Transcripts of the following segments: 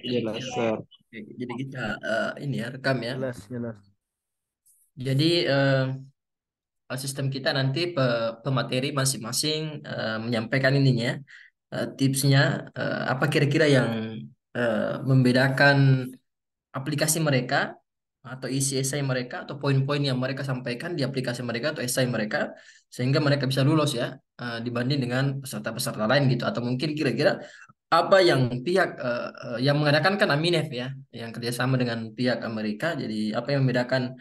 Jelas, Sir. Oke, jadi kita ini ya rekam ya. Jelas, jelas. Jadi sistem kita nanti pemateri masing-masing menyampaikan ininya tipsnya apa kira-kira yang membedakan aplikasi mereka atau isi esai mereka atau poin-poin yang mereka sampaikan di aplikasi mereka atau esai mereka sehingga mereka bisa lulus ya dibanding dengan peserta-peserta lain gitu atau mungkin kira-kira apa yang pihak yang mengadakan kan Aminef ya yang kerjasama dengan pihak Amerika jadi apa yang membedakan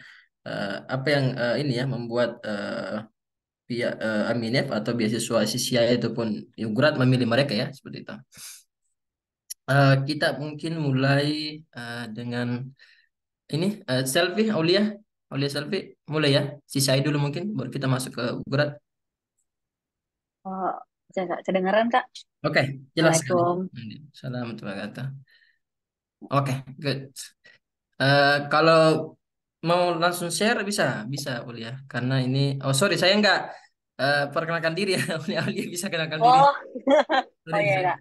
apa yang ini ya membuat pihak Aminef atau beasiswa CCI ataupun Yugrat memilih mereka ya seperti itu. Kita mungkin mulai dengan ini selfie Aulia, Aulia selfie mulai ya. CCI dulu mungkin baru kita masuk ke Yugrat. Oh, kedengeran Kak? Oke, jelas sekali. Assalamualaikum. Salam wabarakatuh. Oke, good. Kalau mau langsung share bisa, bisa Aulia. Karena ini, oh sorry saya nggak perkenalkan diri ya. Aulia bisa kenalkan diri. Oh, oh Sorry, iya sorry. Kak.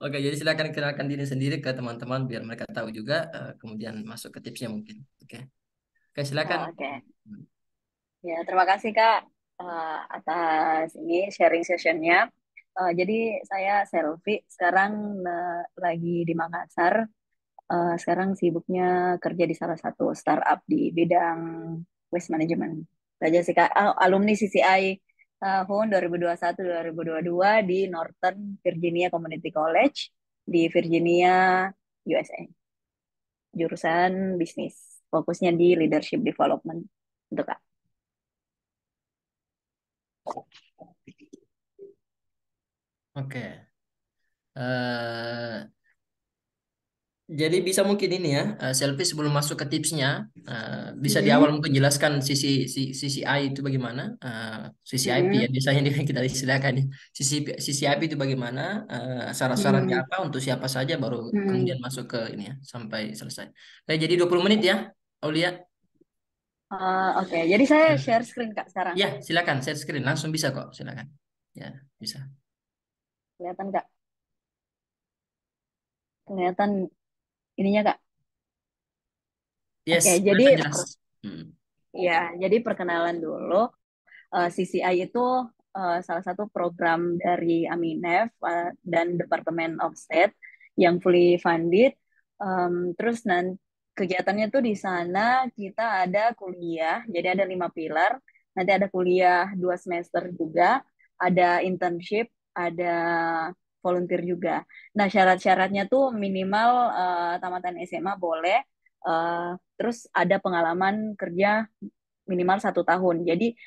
Oke, jadi silakan kenalkan diri sendiri ke teman-teman biar mereka tahu juga, kemudian masuk ke tipsnya mungkin. Oke, oke silakan. Oh, oke. Ya, terima kasih Kak atas ini sharing sessionnya. Jadi saya Selvi, sekarang lagi di Makassar. Sekarang sibuknya kerja di salah satu startup di bidang waste management. Itu aja sih Kak. Alumni CCI tahun 2021-2022 di Northern Virginia Community College di Virginia, USA. Jurusan bisnis. Fokusnya di leadership development. Untuk Kak. Oke. eh Jadi bisa mungkin ini ya, selfie sebelum masuk ke tipsnya, bisa di awal Hmm. mungkin jelaskan sisi I itu bagaimana, sisi IP ya Hmm. biasanya kita istilahkan ya. Sisi IP itu bagaimana, syarat-syaratnya Hmm. apa untuk siapa saja baru Hmm. kemudian masuk ke ini ya sampai selesai. Oke, jadi 20 menit ya, Aulia. Oke, jadi saya Silakan. share screen Kak sekarang. Ya, silakan share screen langsung bisa kok, silakan. Ya, bisa. Kelihatan Kak? Kelihatan ininya Kak? Yes, Oke, kelihatan jadi jelas. Hmm. jadi perkenalan dulu. CCI itu salah satu program dari Aminef dan Department of State yang fully funded. Terus nanti kegiatannya tuh di sana kita ada kuliah, jadi ada 5 pilar. Nanti ada kuliah 2 semester juga, ada internship, ada volunteer juga. Nah syarat-syaratnya tuh minimal tamatan SMA boleh, terus ada pengalaman kerja minimal 1 tahun. Jadi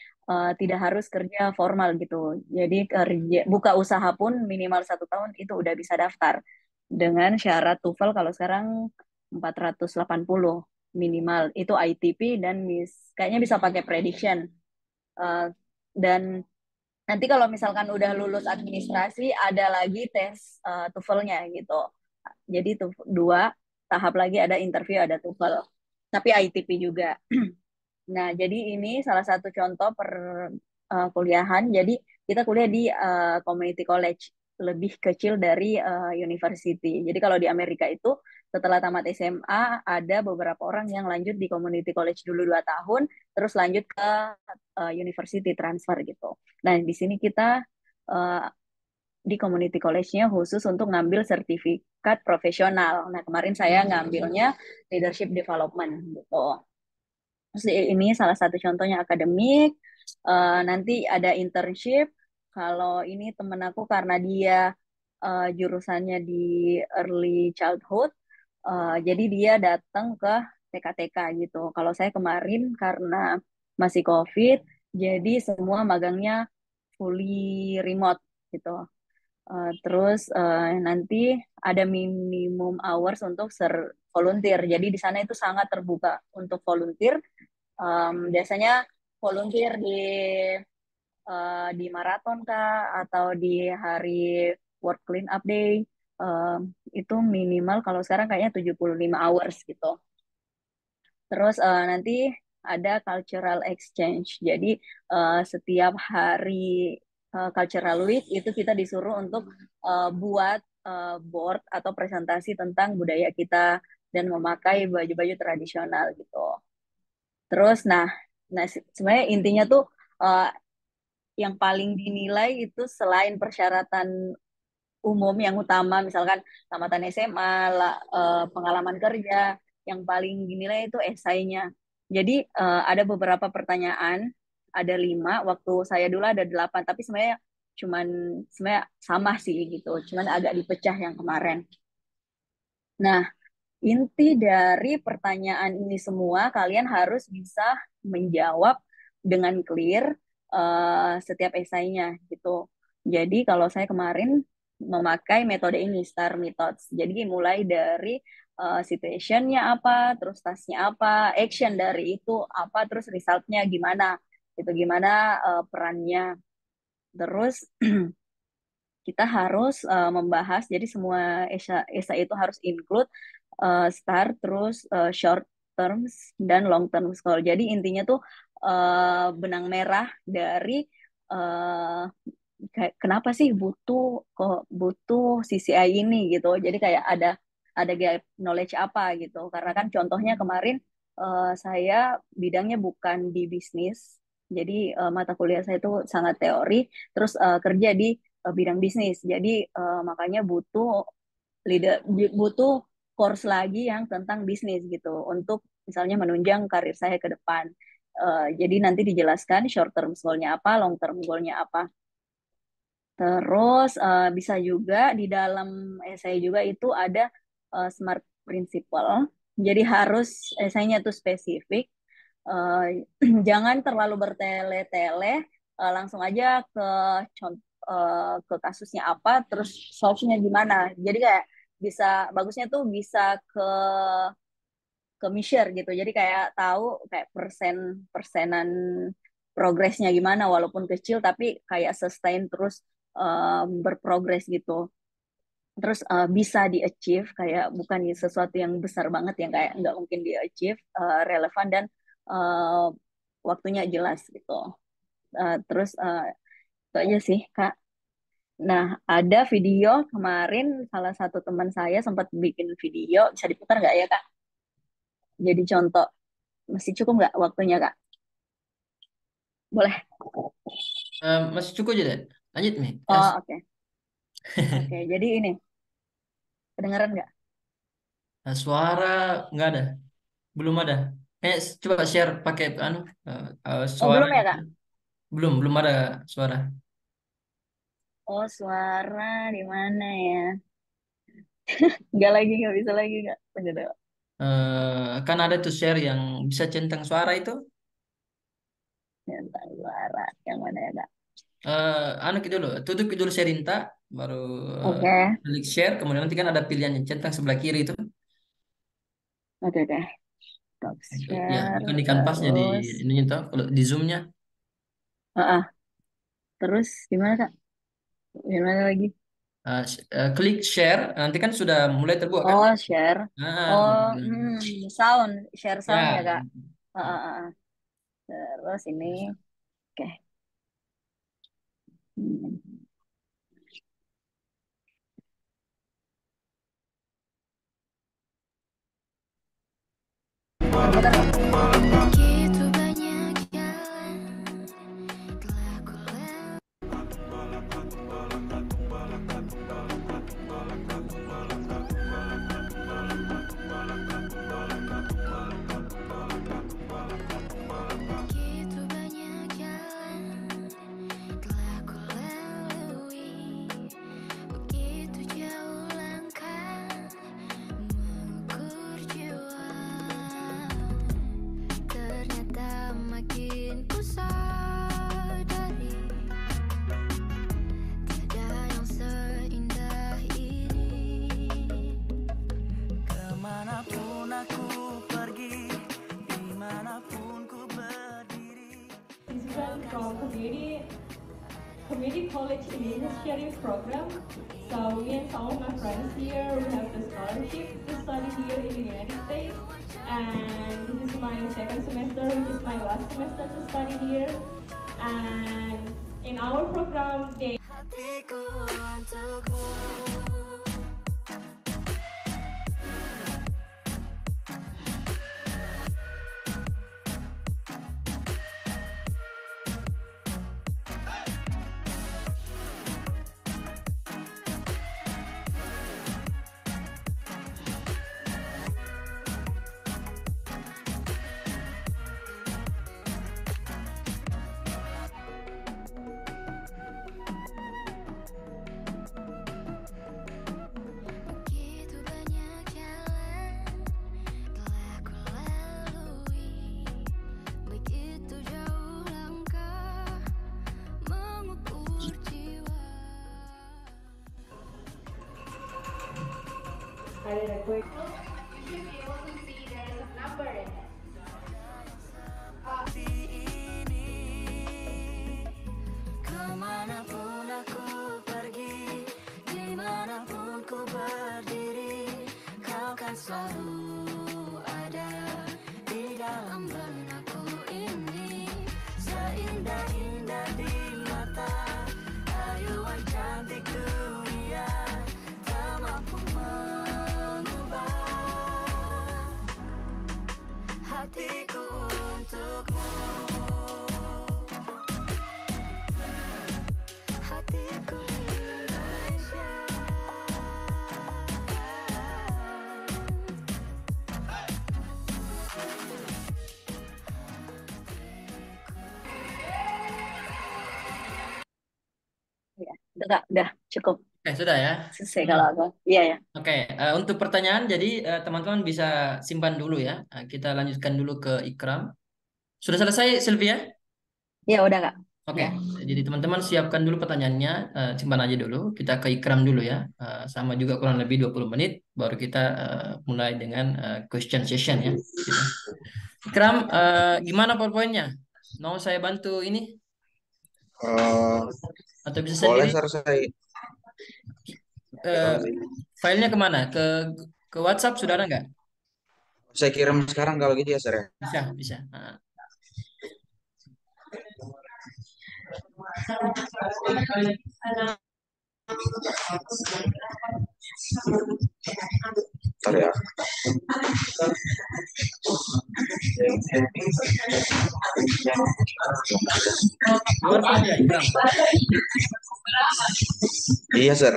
tidak harus kerja formal gitu. Jadi kerja buka usaha pun minimal 1 tahun itu udah bisa daftar dengan syarat TOEFL kalau sekarang 480 minimal itu ITP dan kayaknya bisa pakai prediction. Eh, dan nanti kalau misalkan udah lulus administrasi ada lagi tes TOEFL-nya gitu. Jadi tuh 2 tahap lagi ada interview ada TOEFL. Tapi ITP juga. Nah, jadi ini salah satu contoh kuliahan. Jadi kita kuliah di community college, lebih kecil dari university. Jadi kalau di Amerika itu setelah tamat SMA ada beberapa orang yang lanjut di community college dulu 2 tahun, terus lanjut ke university transfer gitu. Nah, di sini kita uh, di community college-nya khusus untuk ngambil sertifikat profesional. Nah, kemarin saya ngambilnya leadership development gitu. Terus ini salah satu contohnya akademik. Nanti ada internship. Kalau ini temen aku karena dia jurusannya di early childhood, jadi dia datang ke TK-TK gitu. Kalau saya kemarin karena masih COVID, jadi semua magangnya fully remote gitu. Terus nanti ada minimum hours untuk volunteer. Jadi di sana itu sangat terbuka untuk volunteer. Biasanya volunteer di maraton kah atau di hari work clean up day, itu minimal kalau sekarang kayaknya 75 hours gitu. Terus nanti ada cultural exchange. Jadi setiap hari cultural week itu kita disuruh untuk buat board atau presentasi tentang budaya kita dan memakai baju-baju tradisional gitu. Terus sebenarnya intinya tuh uh, yang paling dinilai itu selain persyaratan umum yang utama, misalkan tamatan SMA, pengalaman kerja, yang paling dinilai itu esainya. Jadi ada beberapa pertanyaan, ada 5, waktu saya dulu ada 8, tapi sebenarnya sama sih gitu, cuman agak dipecah yang kemarin. Nah, inti dari pertanyaan ini semua, kalian harus bisa menjawab dengan clear setiap esainya gitu. Jadi kalau saya kemarin memakai metode ini, STAR Methods. Jadi mulai dari situationnya apa, terus tasknya apa, action dari itu apa, terus resultnya gimana, gitu gimana perannya. Terus kita harus membahas, jadi semua esai itu harus include start, terus short terms, dan long term goal. Jadi intinya tuh benang merah dari uh, kenapa sih butuh CCI ini gitu. Jadi kayak ada gap knowledge apa gitu. Karena kan contohnya kemarin saya bidangnya bukan di bisnis. Jadi mata kuliah saya itu sangat teori, terus kerja di bidang bisnis. Jadi makanya butuh course lagi yang tentang bisnis gitu untuk misalnya menunjang karir saya ke depan. Jadi nanti dijelaskan short term goal-nya apa, long term goal-nya apa. Terus bisa juga di dalam esai juga itu ada SMART principle. Jadi harus esainya itu spesifik. Eh, jangan terlalu bertele-tele, langsung aja ke kasusnya apa, terus solve-nya gimana. Jadi kayak bagusnya tuh bisa ke measure gitu. Jadi kayak tahu kayak persenan progresnya gimana, walaupun kecil tapi kayak sustain terus berprogres gitu. Terus bisa di achieve, kayak bukan sesuatu yang besar banget yang kayak nggak mungkin di achieve, relevan dan uh, waktunya jelas gitu. Terus itu aja sih Kak. Nah, ada video kemarin salah satu teman saya sempat bikin video, bisa diputar nggak ya Kak? Jadi contoh, masih cukup nggak waktunya Kak? Boleh. Masih cukup aja deh. Lanjut nih. Yes. Oh, oke. Oke, jadi ini, kedengeran nggak? Suara nggak ada, belum ada. Coba share pakai Oh, suara belum ya gitu. Kak? Belum ada suara. Oh, suara di mana ya? Nggak lagi, nggak bisa lagi Kak. Bener. Kan ada tuh share yang bisa centang suara itu. Tentang suara. Yang mana ya Kak? Anu gitu dulu, tutup dulu Sherinta, baru eh, Oke, klik share, kemudian nanti kan ada pilihan yang centang sebelah kiri itu. oke, oke. Stop Ya, share, bukan di kanvasnya, di terus. ininya tuh, kalau di zoomnya. Terus gimana Kak? Gimana lagi? Klik share, nanti kan sudah mulai terbuka kan? Oh, share. Oh, Kemudian sound. Share sound ya ya. Kak? Ah, ah, ah. Terus ini, oke. Hmm. Terputar nggak? Begitu banyak jalan telah ku begitu banyak jalan telah ku lalui, begitu jauh langkah mengukur jiwa. Ternyata makin ku sadari tiada yang seindah ini. Kemanapun aku pergi, dimanapun ku berdiri. This is from community college Indian sharing program. So me and some of my friends here, we have the scholarship to study here in the United States. And this is my second semester, which is my last semester to study here. And in our program, they Hatiku untukmu. provided a quick. You should be able to see there is a number in it. Kemanapun aku pergi, dimanapun ku berdiri, kau kan selalu ada di dalam benakku ini. Seindah-indah di mata, ayuan cantik dunia, tak mampu mengubah hatiku untukmu. Hatiku Indonesia. Ya, udah cukup Oke, sudah ya. selesai kalau aku. Iya ya. Oke, untuk pertanyaan, jadi teman-teman bisa simpan dulu ya. Kita lanjutkan dulu ke Ikram. Sudah selesai, Sylvia? Ya udah Kak. Oke, Ya. jadi teman-teman siapkan dulu pertanyaannya, simpan aja dulu. Kita ke Ikram dulu ya. Sama juga kurang lebih 20 menit, baru kita mulai dengan question session ya. Gitu. Ikram, gimana PowerPoint-nya? Mau saya bantu ini? Atau bisa Boleh sendiri? saya Eh, filenya kemana? Ke WhatsApp sudah ada nggak? saya kirim sekarang kalau gitu ya Sir ya. Bisa, bisa. Nah. Bentar ya. Keluarkan ya, Ikram. Iya Sir.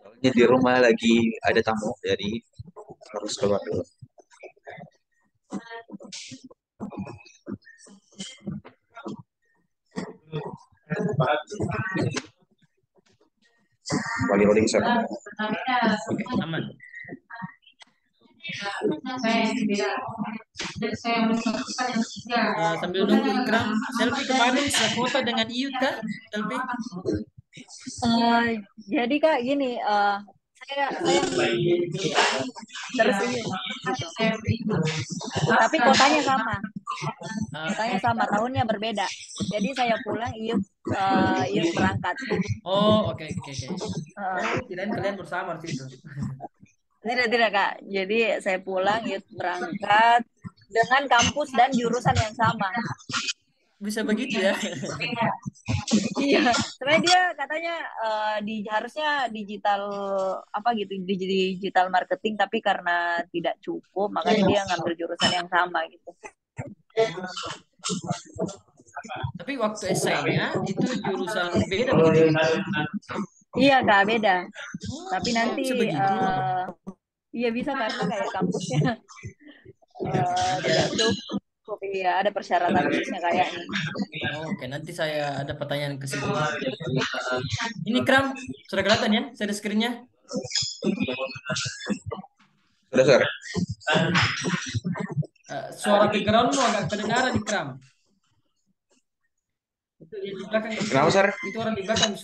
Soalnya di rumah lagi ada tamu jadi harus keluar dulu. Kembali loading Sir. Oke, aman. Sambil nunggu Ikram, selfie kemarin sefoto dengan Iut kah? Selfie? Jadi Kak gini, saya terus ini gitu. Tapi kotanya sama. Kotanya sama, tahunnya berbeda. Jadi saya pulang, Iut berangkat. Oh, oke. Eh, Kirain kalian bersama di situ. Tidak Kak. Jadi saya pulang, Iut berangkat dengan kampus dan jurusan yang sama. Bisa begitu ya? Iya, sebenarnya dia katanya harusnya digital apa gitu, digital marketing, tapi karena tidak cukup, makanya dia ngambil jurusan yang sama gitu. Tapi waktu esainya itu jurusan beda begitu. Iya Kak, beda. Tapi nanti Bisa begitu. iya bisa karena kayak kampusnya tidak cukup. Iya, ada persyaratan khususnya kayaknya. Oh, oke, nanti saya ada pertanyaan ke situ. Ini Kram, sudah kelihatan ya? Share screen-nya. Sudah Sir. Suara background-mu agak kedengaran di Kram. Itu yang di belakang. Kenapa Sir? Itu orang di belakang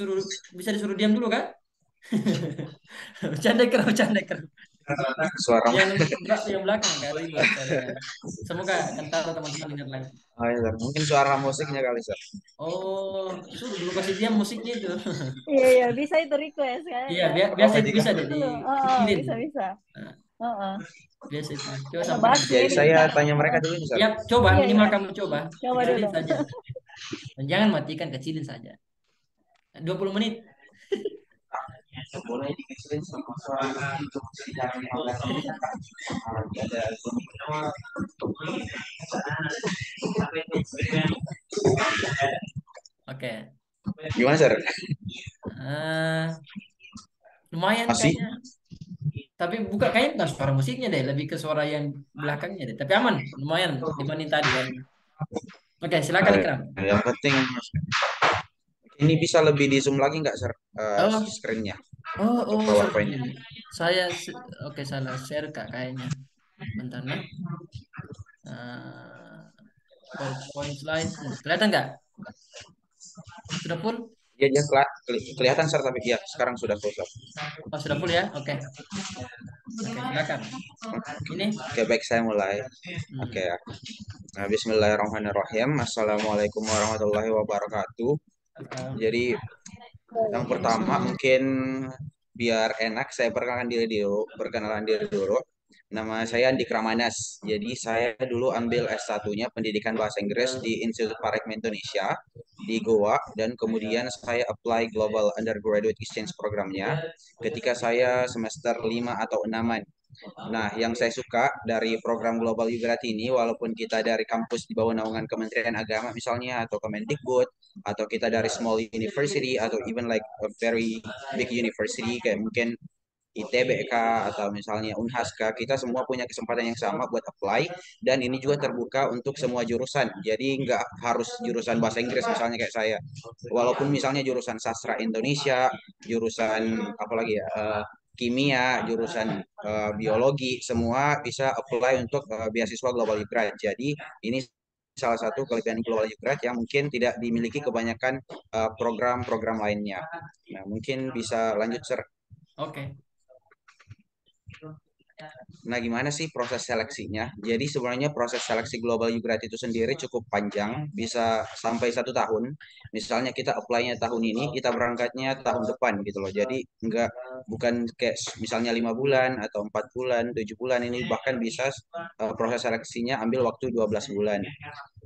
bisa disuruh diam dulu kan? Bercanda Kram. Suara. Yang belakang kan ribut. Semoga akan tahu teman-teman dengar lagi. Oh iya Sir. Mungkin suara musiknya kali Sir. Oh, suruh dulu kasih diam musiknya itu. Iya, bisa itu request kan? Iya, biasa itu bisa deh Bisa. Biasa itu. Coba Bahas sampai. Jadi ini. saya tanya mereka dulu nih Sir. Ya, coba Iya, minimal iya. kamu coba. Coba Kecilin dulu. saja. Dan jangan matikan, kecilin saja. 20 menit. Boleh dikecilin sama suara untuk Oke. Gimana Sir? Lumayan Masih? kayaknya. Tapi kayaknya bukan suara musiknya deh, lebih ke suara yang belakangnya deh. Tapi aman, lumayan dibanding tadi kan. Oke, silakan Ikram. Yang penting ini bisa lebih di zoom lagi nggak Sir? Screen-nya. Oh, PowerPoint-nya. saya oke salah share Kak kayaknya. Bentar nah. PowerPoint slide. Kelihatan nggak? Sudah full? Dia kelihatan sir, tapi ya sekarang sudah full sir. Oh, sudah full ya? Oke. Oke, silakan. Ini. Oke, baik, saya mulai. Oke ya. Nah, Bismillahirrahmanirrahim. Assalamualaikum warahmatullahi wabarakatuh. Jadi yang pertama mungkin biar enak saya perkenalan diri dulu. Nama saya Andi Kramanas. Jadi saya dulu ambil S1-nya Pendidikan Bahasa Inggris di Institut Parekme Indonesia di Goa, dan kemudian saya apply Global Undergraduate Exchange programnya ketika saya semester 5 atau 6. Nah, yang saya suka dari program Global Yugrat ini, walaupun kita dari kampus di bawah naungan Kementerian Agama misalnya, atau Kemendikbud, atau kita dari small university, atau even like a very big university, kayak mungkin ITBK, atau misalnya Unhaska, kita semua punya kesempatan yang sama buat apply, dan ini juga terbuka untuk semua jurusan. Jadi nggak harus jurusan bahasa Inggris misalnya kayak saya. Walaupun misalnya jurusan sastra Indonesia, jurusan apalagi ya, kimia, jurusan biologi, semua bisa apply untuk beasiswa Global Grant. Jadi ini salah satu kelebihan Global Grant yang mungkin tidak dimiliki kebanyakan program-program lainnya. Nah, mungkin bisa lanjut, Sir. Oke. Nah, gimana sih proses seleksinya? Jadi sebenarnya proses seleksi Global Yugrat itu sendiri cukup panjang, bisa sampai 1 tahun. Misalnya kita apply-nya tahun ini, kita berangkatnya tahun depan gitu loh. Jadi bukan kayak misalnya 5 bulan atau 4 bulan, 7 bulan, ini bahkan bisa proses seleksinya ambil waktu 12 bulan.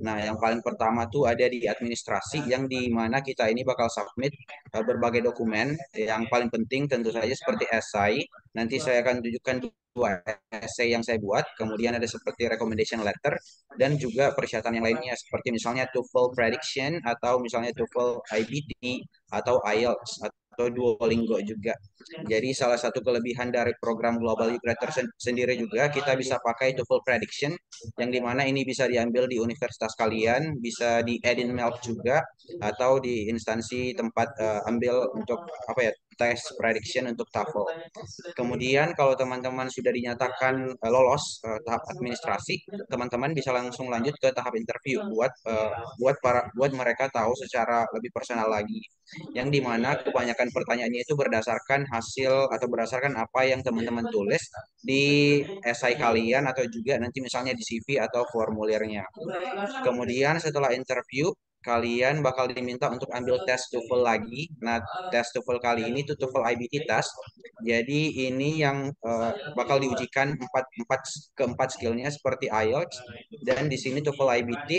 Nah, yang paling pertama tuh ada di administrasi, yang di mana kita ini bakal submit berbagai dokumen. Yang paling penting tentu saja seperti esai. Nanti saya akan tunjukkan 2 essay yang saya buat, kemudian ada seperti recommendation letter, dan juga persyaratan yang lainnya seperti misalnya TOEFL prediction, atau misalnya TOEFL IBT, atau IELTS, atau Duolingo juga. Jadi salah satu kelebihan dari program Global Yugrat sendiri juga, kita bisa pakai TOEFL prediction, yang dimana ini bisa diambil di universitas kalian, bisa di Edinburgh juga, atau di instansi tempat ambil untuk apa ya, tes prediction untuk TOEFL. Kemudian kalau teman-teman sudah dinyatakan lolos tahap administrasi, teman-teman bisa langsung lanjut ke tahap interview buat mereka tahu secara lebih personal lagi. Yang dimana kebanyakan pertanyaannya itu berdasarkan hasil atau berdasarkan apa yang teman-teman tulis di esai kalian, atau juga nanti misalnya di CV atau formulirnya. Kemudian setelah interview, kalian bakal diminta untuk ambil tes TOEFL lagi. Nah, tes TOEFL kali ini tuh TOEFL IBT test. Jadi ini yang bakal diujikan keempat skillnya seperti IELTS, dan di sini TOEFL IBT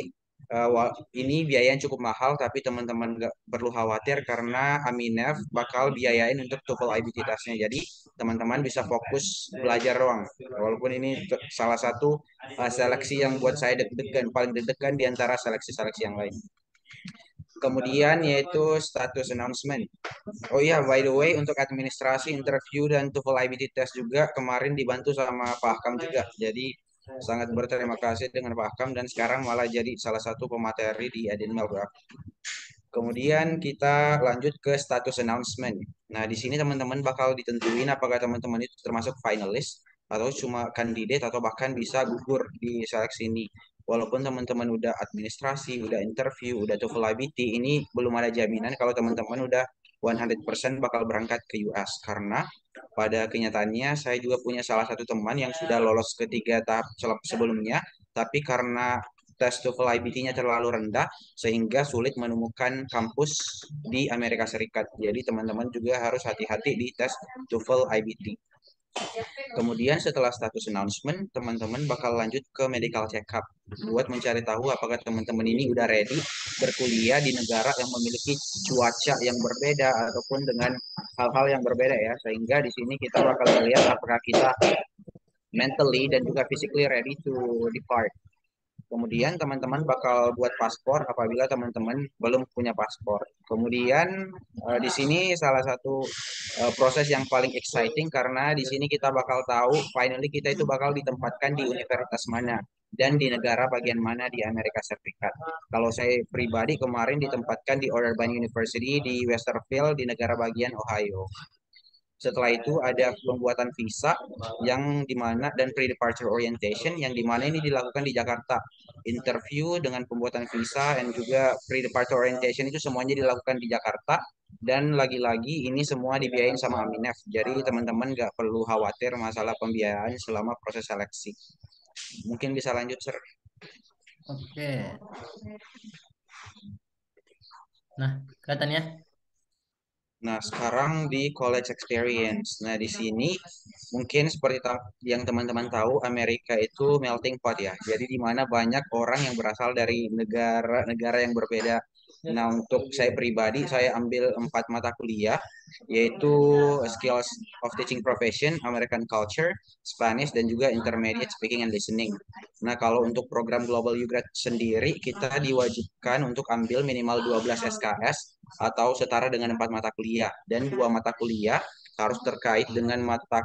ini biayanya cukup mahal, tapi teman-teman nggak perlu khawatir karena Aminef bakal biayain untuk TOEFL IBT testnya. Jadi teman-teman bisa fokus belajar doang. Walaupun ini salah satu seleksi yang buat saya deg-degan, paling deg-degan di antara seleksi-seleksi yang lain. Kemudian yaitu status announcement. Oh iya, by the way, untuk administrasi, interview, dan TOEFL IBT test juga kemarin dibantu sama Pak Hakam juga. Jadi sangat berterima kasih dengan Pak Hakam, dan sekarang malah jadi salah satu pemateri di Edinburgh. Kemudian kita lanjut ke status announcement. Nah, di sini teman-teman bakal ditentuin apakah teman-teman itu termasuk finalis, atau cuma kandidat, atau bahkan bisa gugur di seleksi ini. Walaupun teman-teman udah administrasi, udah interview, udah TOEFL IBT, ini belum ada jaminan kalau teman-teman udah 100% bakal berangkat ke US. Karena pada kenyataannya saya juga punya salah satu teman yang sudah lolos ke 3 tahap sebelumnya, tapi karena tes TOEFL IBT-nya terlalu rendah, sehingga sulit menemukan kampus di Amerika Serikat. Jadi teman-teman juga harus hati-hati di tes TOEFL IBT. Kemudian setelah status announcement, teman-teman bakal lanjut ke medical check-up buat mencari tahu apakah teman-teman ini udah ready berkuliah di negara yang memiliki cuaca yang berbeda ataupun dengan hal-hal yang berbeda ya. Sehingga di sini kita bakal melihat apakah kita mentally dan juga physically ready to depart. Kemudian teman-teman bakal buat paspor apabila teman-teman belum punya paspor. Kemudian di sini salah satu proses yang paling exciting, karena di sini kita bakal tahu finally kita itu bakal ditempatkan di universitas mana dan di negara bagian mana di Amerika Serikat. Kalau saya pribadi kemarin ditempatkan di Urban University di Westerville di negara bagian Ohio. Setelah itu ada pembuatan visa yang dimana, dan pre-departure orientation yang dimana ini dilakukan di Jakarta. Interview dengan pembuatan visa dan juga pre-departure orientation itu semuanya dilakukan di Jakarta. Dan lagi-lagi ini semua dibiayain sama Aminef. Jadi teman-teman nggak perlu khawatir masalah pembiayaan selama proses seleksi. Mungkin bisa lanjut, Sir. Oke. Nah, kelihatan ya? Nah, sekarang di college experience. Nah, di sini mungkin seperti yang teman-teman tahu, Amerika itu melting pot ya. Jadi di mana banyak orang yang berasal dari negara-negara yang berbeda. Nah, untuk saya pribadi, saya ambil 4 mata kuliah, yaitu Skills of Teaching Profession, American Culture, Spanish, dan juga Intermediate Speaking and Listening. Nah, kalau untuk program Global UGRAD sendiri, kita diwajibkan untuk ambil minimal 12 SKS atau setara dengan 4 mata kuliah. Dan 2 mata kuliah harus terkait dengan mata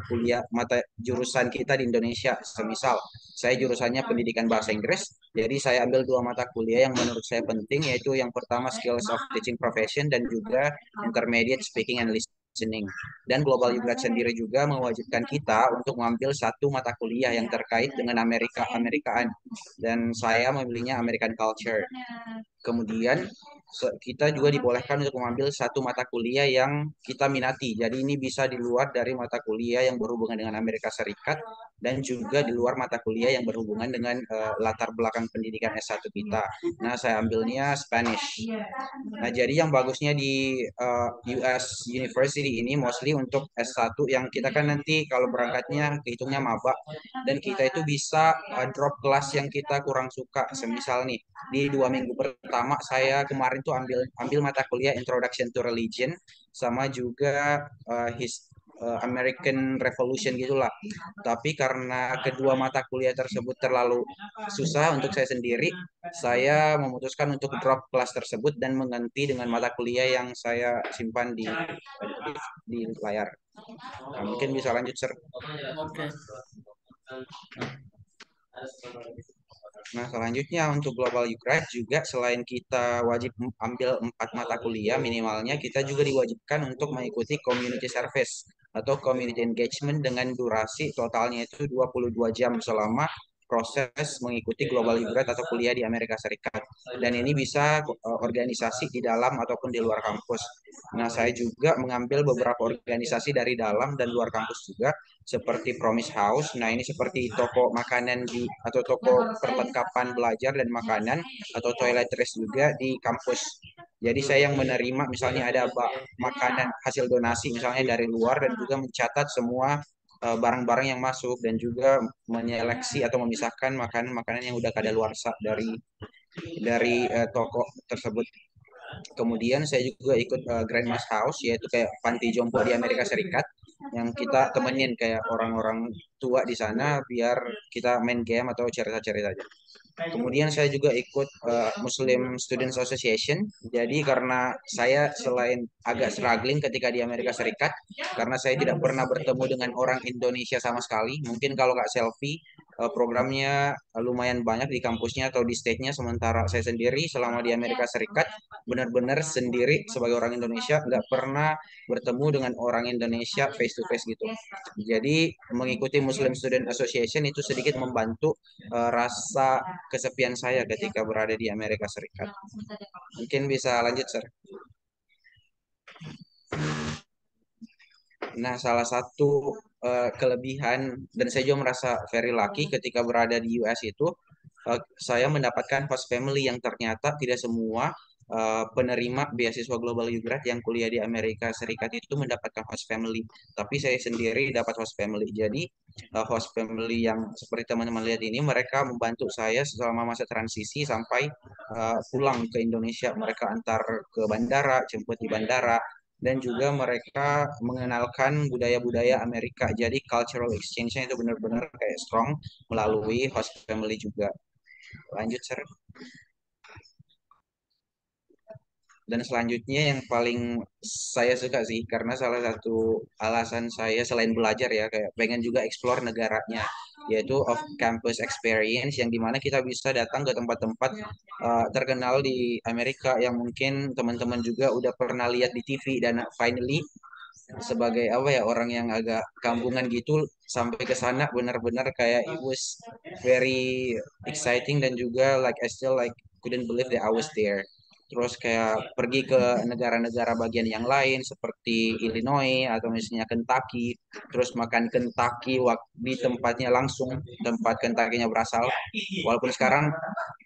jurusan kita di Indonesia. Semisal, saya jurusannya pendidikan bahasa Inggris, jadi saya ambil 2 mata kuliah yang menurut saya penting, yaitu yang pertama Skills of Teaching Profession dan juga Intermediate Speaking and Listening. Dan Global UGRAD sendiri juga mewajibkan kita untuk mengambil 1 mata kuliah yang terkait dengan Amerikaan. Dan saya memilihnya American Culture. Kemudian kita juga dibolehkan untuk mengambil 1 mata kuliah yang kita minati. Jadi ini bisa di luar dari mata kuliah yang berhubungan dengan Amerika Serikat dan juga di luar mata kuliah yang berhubungan dengan latar belakang pendidikan S1 kita. Nah, saya ambilnya Spanish. Nah, jadi yang bagusnya di US University ini mostly untuk S1 yang kita kan nanti kalau berangkatnya kehitungnya maba dan kita itu bisa drop kelas yang kita kurang suka. Semisal nih di 2 minggu pertama saya kemarin tuh ambil mata kuliah Introduction to Religion sama juga American Revolution gitulah. Tapi karena kedua mata kuliah tersebut terlalu susah untuk saya sendiri, saya memutuskan untuk drop kelas tersebut dan mengganti dengan mata kuliah yang saya simpan di layar. Nah, mungkin bisa lanjut, Sir. Oke. Nah, selanjutnya untuk Global UGRAD juga selain kita wajib ambil 4 mata kuliah minimalnya, kita juga diwajibkan untuk mengikuti community service atau community engagement dengan durasi totalnya itu 22 jam selama proses mengikuti Global UGRAD atau kuliah di Amerika Serikat. Dan ini bisa organisasi di dalam ataupun di luar kampus. Nah, saya juga mengambil beberapa organisasi dari dalam dan luar kampus juga, seperti Promise House. Nah, ini seperti toko makanan atau toko perlengkapan belajar dan makanan atau toiletries juga di kampus. Jadi saya yang menerima misalnya ada makanan hasil donasi misalnya dari luar dan juga mencatat semua barang-barang yang masuk dan juga menyeleksi atau memisahkan makanan-makanan yang udah kadaluarsa dari toko tersebut. Kemudian saya juga ikut Grandma's House, yaitu kayak panti jompo di Amerika Serikat, yang kita temenin kayak orang-orang tua di sana biar kita main game atau cerita-cerita aja. Kemudian saya juga ikut Muslim Students Association. Jadi karena saya selain agak struggling ketika di Amerika Serikat, karena saya tidak pernah bertemu dengan orang Indonesia sama sekali. Mungkin kalau nggak selfie, programnya lumayan banyak di kampusnya atau di state-nya. Sementara saya sendiri selama di Amerika Serikat, benar-benar sendiri sebagai orang Indonesia, nggak pernah bertemu dengan orang Indonesia face to face gitu. Jadi mengikuti Muslim Student Association itu sedikit membantu rasa kesepian saya ketika berada di Amerika Serikat. Mungkin bisa lanjut, Sir. Nah, salah satu kelebihan dan saya juga merasa very lucky ketika berada di US itu saya mendapatkan host family yang ternyata tidak semua penerima beasiswa Global UGRAD yang kuliah di Amerika Serikat itu mendapatkan host family. Tapi saya sendiri dapat host family. Jadi host family yang seperti teman-teman lihat ini, mereka membantu saya selama masa transisi sampai pulang ke Indonesia. Mereka antar ke bandara, jemput di bandara, dan juga mereka mengenalkan budaya-budaya Amerika. Jadi cultural exchange-nya itu benar-benar kayak strong melalui host family juga. Lanjut, Sir. Dan selanjutnya yang paling saya suka sih, karena salah satu alasan saya selain belajar ya, kayak pengen juga explore negaranya, yaitu off campus experience, yang dimana kita bisa datang ke tempat-tempat terkenal di Amerika yang mungkin teman-teman juga udah pernah lihat di TV. Dan finally sebagai apa ya, orang yang agak kampungan gitu, sampai ke sana benar-benar kayak it was very exciting dan juga like I still like couldn't believe that I was there. terus kayak pergi ke negara-negara bagian yang lain seperti Illinois atau misalnya Kentucky, terus makan Kentucky di tempatnya langsung, tempat Kentucky-nya berasal. Walaupun sekarang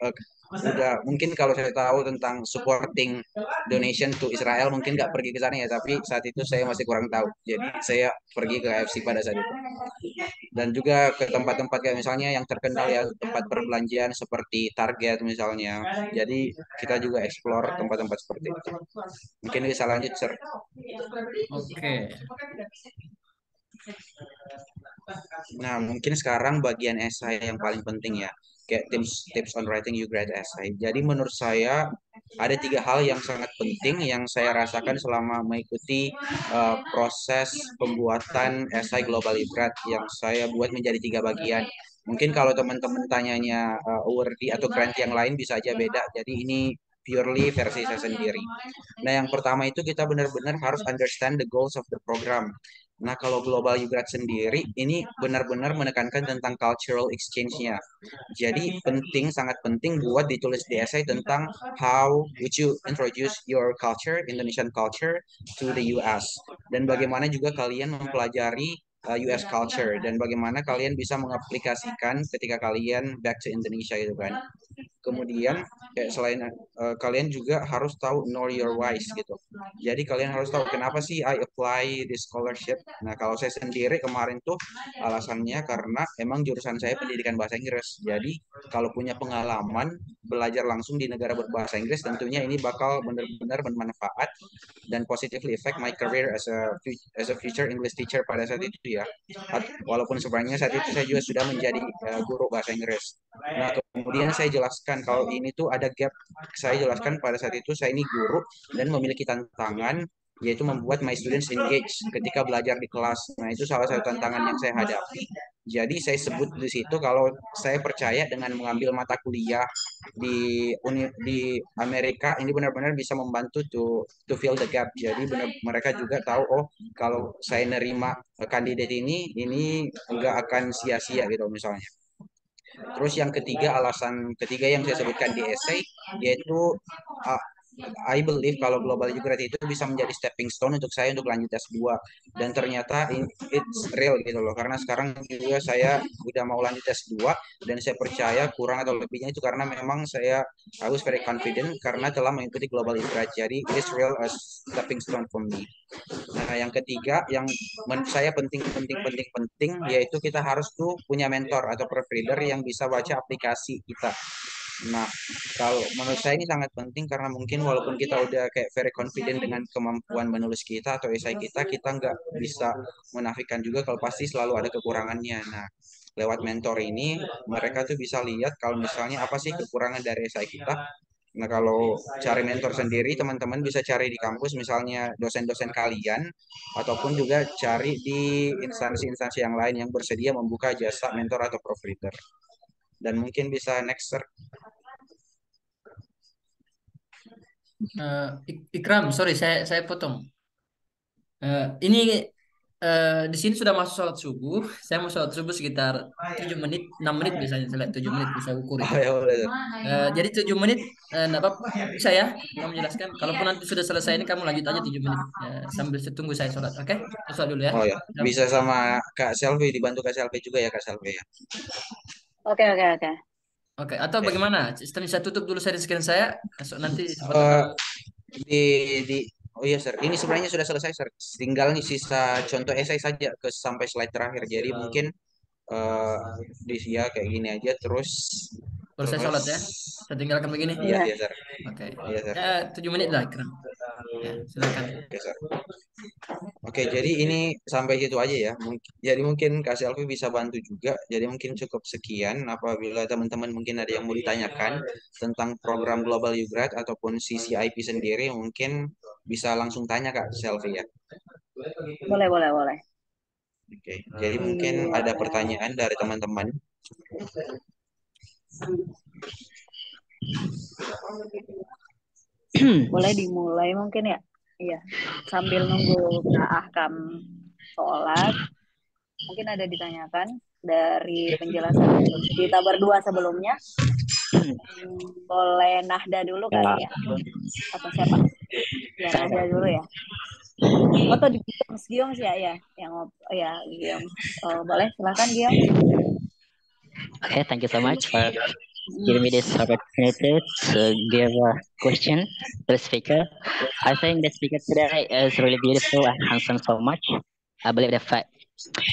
eh, udah mungkin kalau saya tahu tentang supporting donation to Israel mungkin nggak pergi ke sana ya, tapi saat itu saya masih kurang tahu. Jadi saya pergi ke KFC pada saat itu. Dan juga ke tempat-tempat kayak misalnya yang terkenal ya, tempat perbelanjaan seperti Target misalnya. Jadi kita juga explore tempat-tempat seperti itu. Mungkin bisa lanjut, Sir. Oke. Nah, mungkin sekarang bagian esai yang paling penting ya, kayak tips on writing you grade essay. Jadi menurut saya ada 3 hal yang sangat penting yang saya rasakan selama mengikuti proses pembuatan esai Global Grad yang saya buat menjadi 3 bagian. Mungkin kalau teman-teman tanyanya awardee atau grant yang lain bisa aja beda. Jadi ini purely versi saya sendiri. Nah, yang pertama itu kita benar-benar harus understand the goals of the program. Nah, kalau Global Grad sendiri, ini benar-benar menekankan tentang cultural exchange-nya. Jadi penting, sangat penting buat ditulis di essay tentang how would you introduce your culture, Indonesian culture, to the US. Dan bagaimana juga kalian mempelajari US culture dan bagaimana kalian bisa mengaplikasikan ketika kalian back to Indonesia itu kan. Kemudian kayak selain kalian juga harus tahu know your whys gitu. Jadi kalian harus tahu kenapa sih I apply this scholarship. Nah, kalau saya sendiri kemarin tuh alasannya karena emang jurusan saya pendidikan bahasa Inggris. Jadi kalau punya pengalaman belajar langsung di negara berbahasa Inggris tentunya ini bakal benar-benar bermanfaat dan positively affect my career as a future English teacher pada saat itu ya. Walaupun sebenarnya saat itu saya juga sudah menjadi guru bahasa Inggris. Nah, kemudian saya jelaskan kalau ini tuh ada gap. Saya jelaskan pada saat itu saya ini guru dan memiliki tantangan yaitu membuat my students engage ketika belajar di kelas. Nah, itu salah satu tantangan yang saya hadapi. Jadi saya sebut di situ kalau saya percaya dengan mengambil mata kuliah di Amerika ini benar-benar bisa membantu to fill the gap. Jadi benar mereka juga tahu oh kalau saya nerima kandidat ini enggak akan sia-sia gitu misalnya. Terus yang ketiga, alasan ketiga yang saya sebutkan di essay, yaitu uh, I believe kalau Global Grad itu bisa menjadi stepping stone untuk saya untuk lanjut S2. Dan ternyata it's real gitu loh. Karena sekarang juga saya udah mau lanjut S2 dan saya percaya kurang atau lebihnya itu karena memang I was very confident karena telah mengikuti Global Grad. Jadi it is real as stepping stone for me. Nah, yang ketiga yang menurut saya penting yaitu kita harus tuh punya mentor atau proofreader yang bisa baca aplikasi kita. Nah, kalau menurut saya ini sangat penting karena mungkin walaupun kita udah kayak very confident dengan kemampuan menulis kita atau esai kita nggak bisa menafikan juga kalau pasti selalu ada kekurangannya. Nah, lewat mentor ini mereka tuh bisa lihat kalau misalnya apa sih kekurangan dari esai kita. Nah, kalau cari mentor sendiri, teman-teman bisa cari di kampus, misalnya dosen-dosen kalian, ataupun juga cari di instansi-instansi yang lain yang bersedia membuka jasa mentor atau provider. Dan mungkin bisa next, sir. Ikram, sorry saya potong. Ini di sini sudah masuk sholat subuh. Saya mau sholat subuh sekitar 7 menit, 6 menit biasanya. Saya lihat 7 menit bisa ukur itu. Oh, ya boleh, sir. Jadi 7 menit, enggak apa bisa ya kamu jelaskan. Kalaupun nanti sudah selesai ini kamu lanjut aja 7 menit sambil tunggu saya sholat. Oke? Saya sholat dulu ya. Oh ya, bisa sama Kak Selvi, dibantu Kak Selvi juga ya Kak Selvi ya. Oke, oke, oke. Oke, atau bagaimana? Sistem saya tutup dulu sharing screen saya. Nanti Oh iya, sir. Ini sebenarnya sudah selesai, sir. Tinggal nih sisa contoh esai saja sampai slide terakhir. Jadi mungkin kayak gini aja terus baru saya sholat ya. Saya tinggalkan begini. Iya, iya, sir. Oke. Iya, sir. Ya, 7 menit lah, Ikram. Ya, silakan. Oke, sir. Oke, jadi ini sampai situ aja ya. Jadi mungkin Kak Selvi bisa bantu juga. Jadi mungkin cukup sekian. Apabila teman-teman mungkin ada yang mau ditanyakan tentang program Global Grad ataupun CCIP sendiri, mungkin bisa langsung tanya Kak Selvi ya. Boleh, boleh, boleh. Oke, jadi mungkin ada pertanyaan dari teman-teman. Boleh dimulai mungkin ya? Iya, sambil nunggu Kak Ahkam sholat, mungkin ada ditanyakan dari penjelasan kita berdua sebelumnya. Boleh Nahda dulu Ya, kali ya, atau siapa? Ya Nahda dulu ya. Oh, atau di Giyoms ya, ya, yang ya Giyoms. Oh, boleh silakan Giyoms. okay, thank you so much for giving me this opportunity to give a question to the speaker. I think the speaker today is really beautiful and handsome so much. I believe the fact.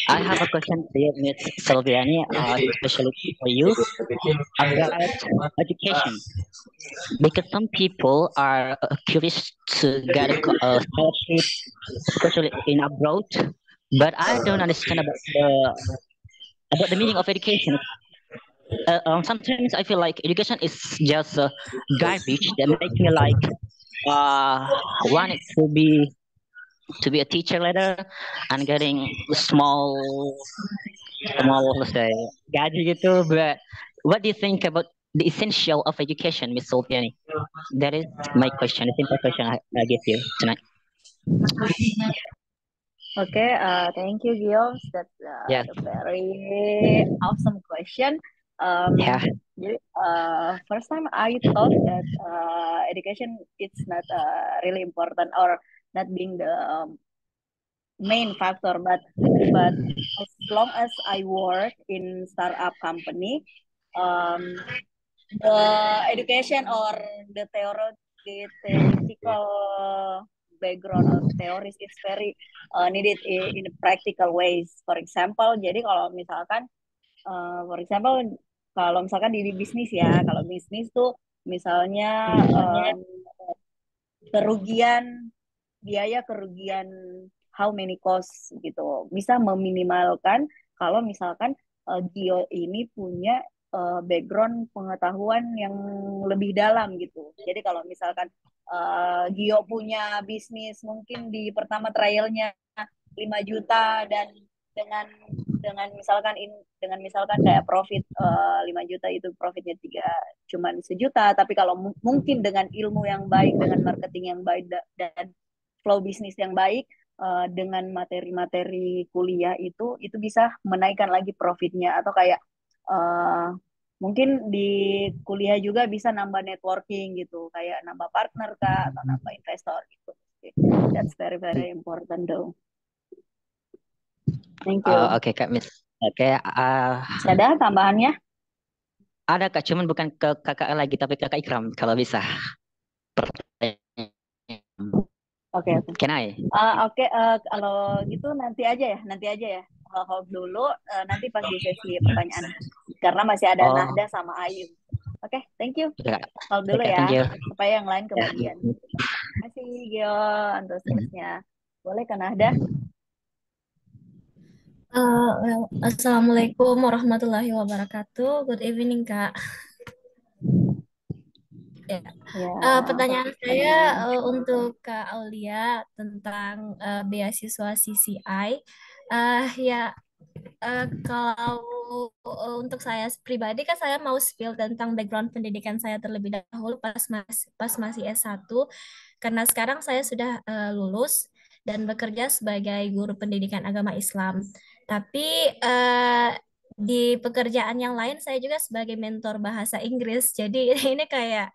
I have a question to you, Ms. Silviani, especially for you about education. Because some people are curious to get a scholarship, especially in abroad, but I don't understand about the meaning of education. Sometimes I feel like education is just garbage that make me like wanted to be a teacher later and getting small let's say gaji gitu. But what do you think about the essential of education, Miss Sulpiani? That is my question, a simple question I give you tonight. Okay, thank you, Giyoms. That's Yes, a very awesome question. yeah, Jadi, first time I thought that education it's not really important or not being the main factor, but as long as I work in startup company, um, the education or the theoretical background or theories is very needed in practical ways. For example, jadi kalau misalkan, for example, kalau misalkan di bisnis ya, kalau bisnis tuh misalnya kerugian biaya kerugian how many cost gitu bisa meminimalkan kalau misalkan Gio ini punya background pengetahuan yang lebih dalam gitu. Jadi kalau misalkan Gio punya bisnis mungkin di pertama trialnya 5 juta dan dengan dengan misalkan kayak profit 5 juta itu profitnya cuman sejuta, tapi kalau mungkin dengan ilmu yang baik, dengan marketing yang baik dan flow bisnis yang baik, dengan materi-materi kuliah itu bisa menaikkan lagi profitnya, atau kayak uh, mungkin di kuliah juga bisa nambah networking gitu, kayak nambah partner kah atau nambah investor gitu. That's very very important though. Thank you. oke Kak Miss. Oke, Ada tambahannya? ada Kak, cuman bukan ke kakak lagi tapi kakak Ikram kalau bisa. Oke, oke. Can I? Oke, kalau gitu nanti aja ya. Hold dulu, nanti pas di sesi pertanyaan. Karena masih ada Oh, Nahda sama Ayu. Oke, thank you. ya, Hold dulu oke, ya, thank you. supaya yang lain Ya. kebagian. Terima kasih, Gio, antusiasnya. Boleh ke Nahda? Assalamualaikum warahmatullahi wabarakatuh. Good evening, Kak. Ya. Ya, Pertanyaan saya untuk Kak Aulia tentang beasiswa CCI. Ya, kalau untuk saya pribadi kan saya mau spill tentang background pendidikan saya terlebih dahulu pas masih S1, karena sekarang saya sudah lulus dan bekerja sebagai guru pendidikan agama Islam. Tapi di pekerjaan yang lain saya juga sebagai mentor bahasa Inggris. Jadi ini kayak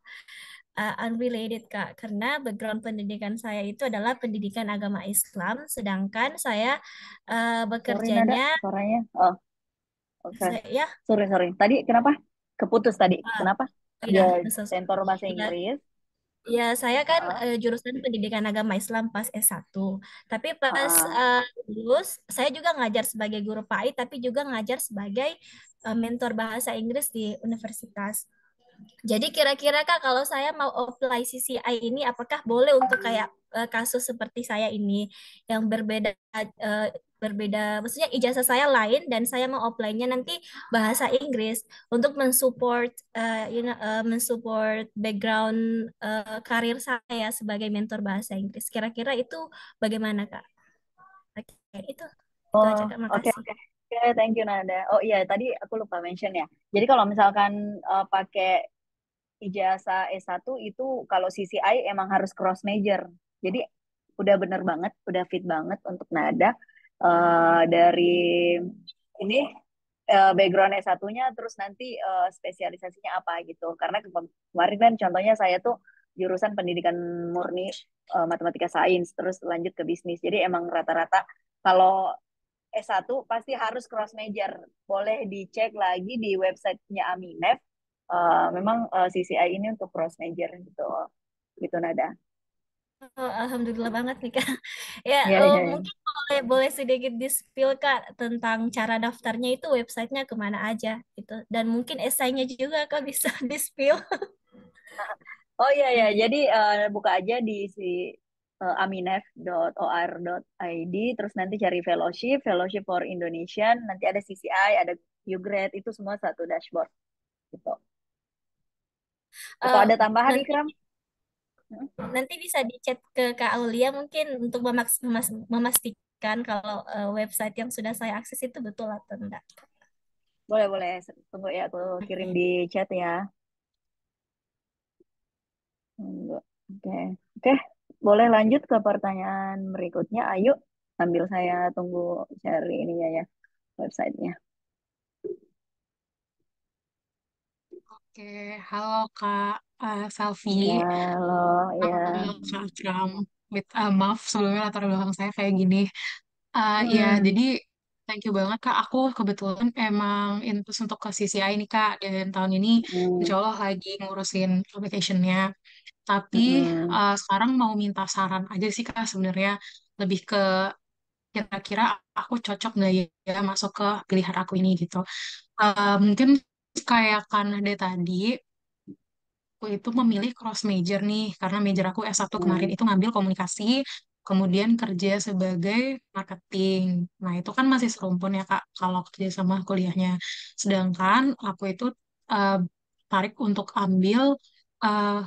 unrelated, Kak, karena background pendidikan saya itu adalah pendidikan agama Islam, sedangkan saya sorry Nada, bekerjanya suaranya. Oh, oke. ya Sorry. Tadi kenapa? Keputus tadi. Kenapa? ya Dia mentor bahasa Inggris. ya saya kan Ah, jurusan pendidikan agama Islam pas S1. Tapi pas ah. lulus saya juga ngajar sebagai guru PAI, tapi juga ngajar sebagai mentor bahasa Inggris di universitas. Jadi kira-kira Kak, kalau saya mau apply CCI ini, apakah boleh untuk kayak kasus seperti saya ini yang berbeda, maksudnya ijazah saya lain dan saya mau apply-nya nanti bahasa Inggris untuk mensupport mensupport background karir saya sebagai mentor bahasa Inggris. Kira-kira itu bagaimana Kak? Oke, itu aja Kak, Oke, makasih. oke. Oke, thank you Nada. Oh iya, tadi aku lupa mention ya. Jadi kalau misalkan pakai ijazah S1 itu kalau CCI emang harus cross major. Jadi udah bener banget, udah fit banget untuk Nada. Dari ini background S1-nya, terus nanti spesialisasinya apa gitu. Karena kemarin kan contohnya saya tuh jurusan pendidikan murni matematika sains, terus lanjut ke bisnis. Jadi emang rata-rata kalau S1 pasti harus cross major. Boleh dicek lagi di websitenya Aminef. Memang CCI ini untuk cross major gitu. Gitu Nada. Oh, alhamdulillah banget nih Kak. Ya, Ya, ya, ya. mungkin boleh sedikit di-spill Kak tentang cara daftarnya itu websitenya kemana aja gitu. Dan mungkin esainya juga Kak bisa di-spill. Oh iya ya, jadi buka aja di si aminef.or.id, terus nanti cari fellowship, fellowship for Indonesian, nanti ada CCI, ada UGRADE, itu semua satu dashboard gitu. Atau Eh, ada tambahan nanti Ikram? nanti bisa di-chat ke Kak Aulia mungkin untuk memastikan kalau website yang sudah saya akses itu betul atau enggak. Boleh, boleh. Tunggu ya, aku kirim di chat ya. Tunggu. Oke, oke. Boleh lanjut ke pertanyaan berikutnya. Ayo, sambil saya tunggu cari ininya ya, websitenya. Oke, halo Kak Selvi. Halo, ya. Halo Kak Akram. Maaf sebelumnya latar belakang saya kayak gini. Ya, Mm-mm. jadi thank you banget Kak. Aku kebetulan emang intus untuk ke CCI nih Kak. Dan tahun ini insya Mm. Allah lagi ngurusin application-nya. Tapi Mm-mm. sekarang mau minta saran aja sih Kak sebenarnya. Lebih ke kira-kira aku cocok nggak ya masuk ke pilihan aku ini gitu. Mungkin kayak Kanada tadi, aku itu memilih cross major nih, karena major aku S1 kemarin Mm. itu ngambil komunikasi, kemudian kerja sebagai marketing. Nah, itu kan masih serumpun ya, Kak, kalau kerja sama kuliahnya. Sedangkan aku itu eh, tarik untuk ambil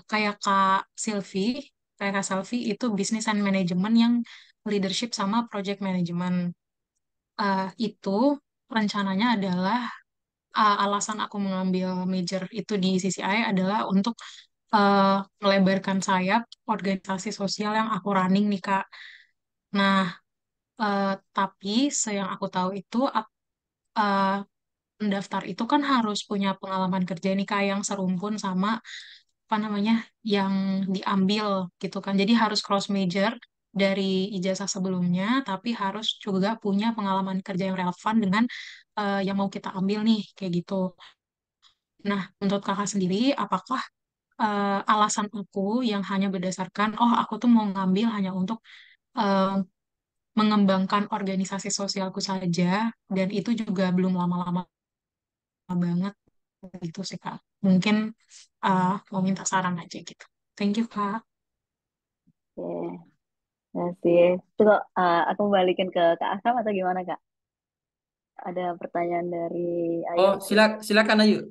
kayak Kak Silvi itu business and management yang leadership sama project management. Itu rencananya adalah alasan aku mengambil major itu di CCI adalah untuk melebarkan sayap organisasi sosial yang aku running nih Kak. Nah, tapi yang aku tahu itu uh, pendaftar itu kan harus punya pengalaman kerja nih Kak yang serumpun sama apa namanya yang diambil gitu kan. Jadi harus cross major dari ijazah sebelumnya, tapi harus juga punya pengalaman kerja yang relevan dengan yang mau kita ambil nih kayak gitu. Nah, menurut kakak sendiri, apakah alasan aku yang hanya berdasarkan, oh aku tuh mau ngambil hanya untuk eh, mengembangkan organisasi sosialku saja, dan itu juga belum lama-lama banget gitu sih Kak. Mungkin mau minta saran aja gitu. Thank you Kak. Oke, terima kasih. Coba aku balikin ke Kak Akam atau gimana Kak? Ada pertanyaan dari Ayu. Oh, silakan ayo.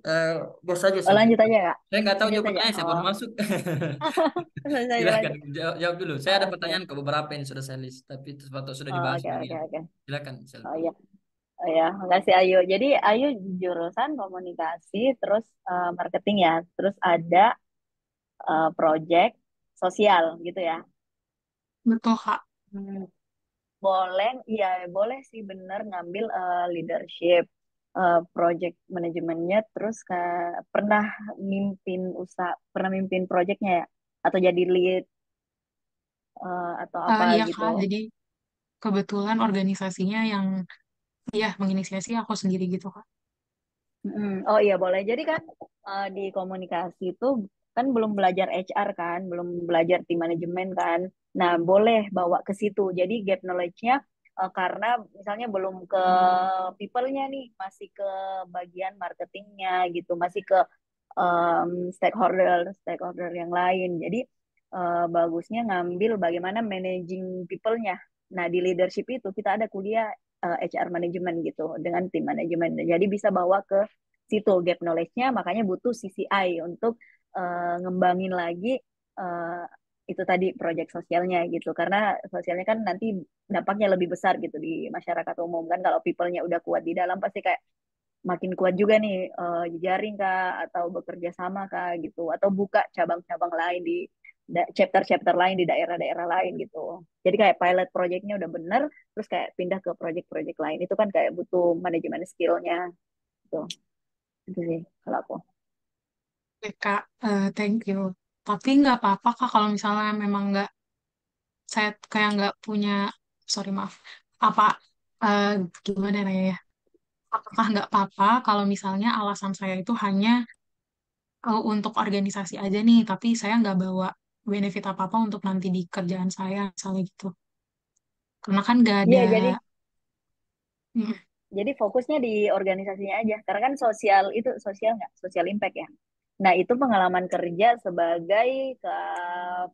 Bos aja Oh, saya. lanjut aja Kak. Saya nggak tahu Lanjut jawab aja. pertanyaan, saya Oh, baru masuk. lanjut aja Silakan lanjut. jawab dulu. Saya ada Oh, oke. pertanyaan ke beberapa yang sudah saya list, tapi itu sepatutnya sudah Oh, dibahas oke, oke, bagian. oke. Silakan, Oh Selvi. iya. Oh ya, makasih Ayu. Jadi Ayu jurusan komunikasi, terus marketing ya, terus ada project sosial gitu ya. Betul Kak. Hmm, boleh, iya boleh sih bener ngambil leadership, project manajemennya, terus pernah pernah mimpin projectnya ya, atau jadi lead atau apa Iya gitu. Kak, jadi kebetulan organisasinya yang ya menginisiasi aku sendiri gitu Kak. Oh iya boleh. Jadi kan di komunikasi itu kan belum belajar HR kan, belum belajar tim manajemen kan. Nah boleh bawa ke situ. Jadi gap knowledge-nya karena misalnya belum ke people-nya nih, masih ke bagian marketingnya gitu, masih ke stakeholder yang lain. Jadi bagusnya ngambil bagaimana managing people-nya. Nah di leadership itu kita ada kuliah HR manajemen gitu dengan tim manajemen. Jadi bisa bawa ke situ gap knowledge-nya, makanya butuh CCI untuk ngembangin lagi uh, itu tadi proyek sosialnya gitu. Karena sosialnya kan nanti dampaknya lebih besar gitu di masyarakat umum kan, kalau people-nya udah kuat di dalam pasti kayak makin kuat juga nih jejaring kah atau bekerja sama kah gitu, atau buka cabang-cabang lain di chapter-chapter lain di daerah-daerah lain gitu. Jadi kayak pilot projectnya udah bener, terus kayak pindah ke project-project lain itu kan kayak butuh manajemen skillnya gitu. Itu sih kalau aku. Oke, Kak, thank you. Tapi nggak apa-apa Kak kalau misalnya memang nggak, saya kayak nggak punya, sorry maaf, apa, eh, gimana ya? Apakah nggak apa-apa kalau misalnya alasan saya itu hanya untuk organisasi aja nih, tapi saya nggak bawa benefit apa-apa untuk nanti di kerjaan saya, misalnya gitu. Karena kan nggak ada, Iya, jadi mm, fokusnya di organisasinya aja. Karena kan sosial itu sosial nggak, social impact ya. Nah, itu pengalaman kerja sebagai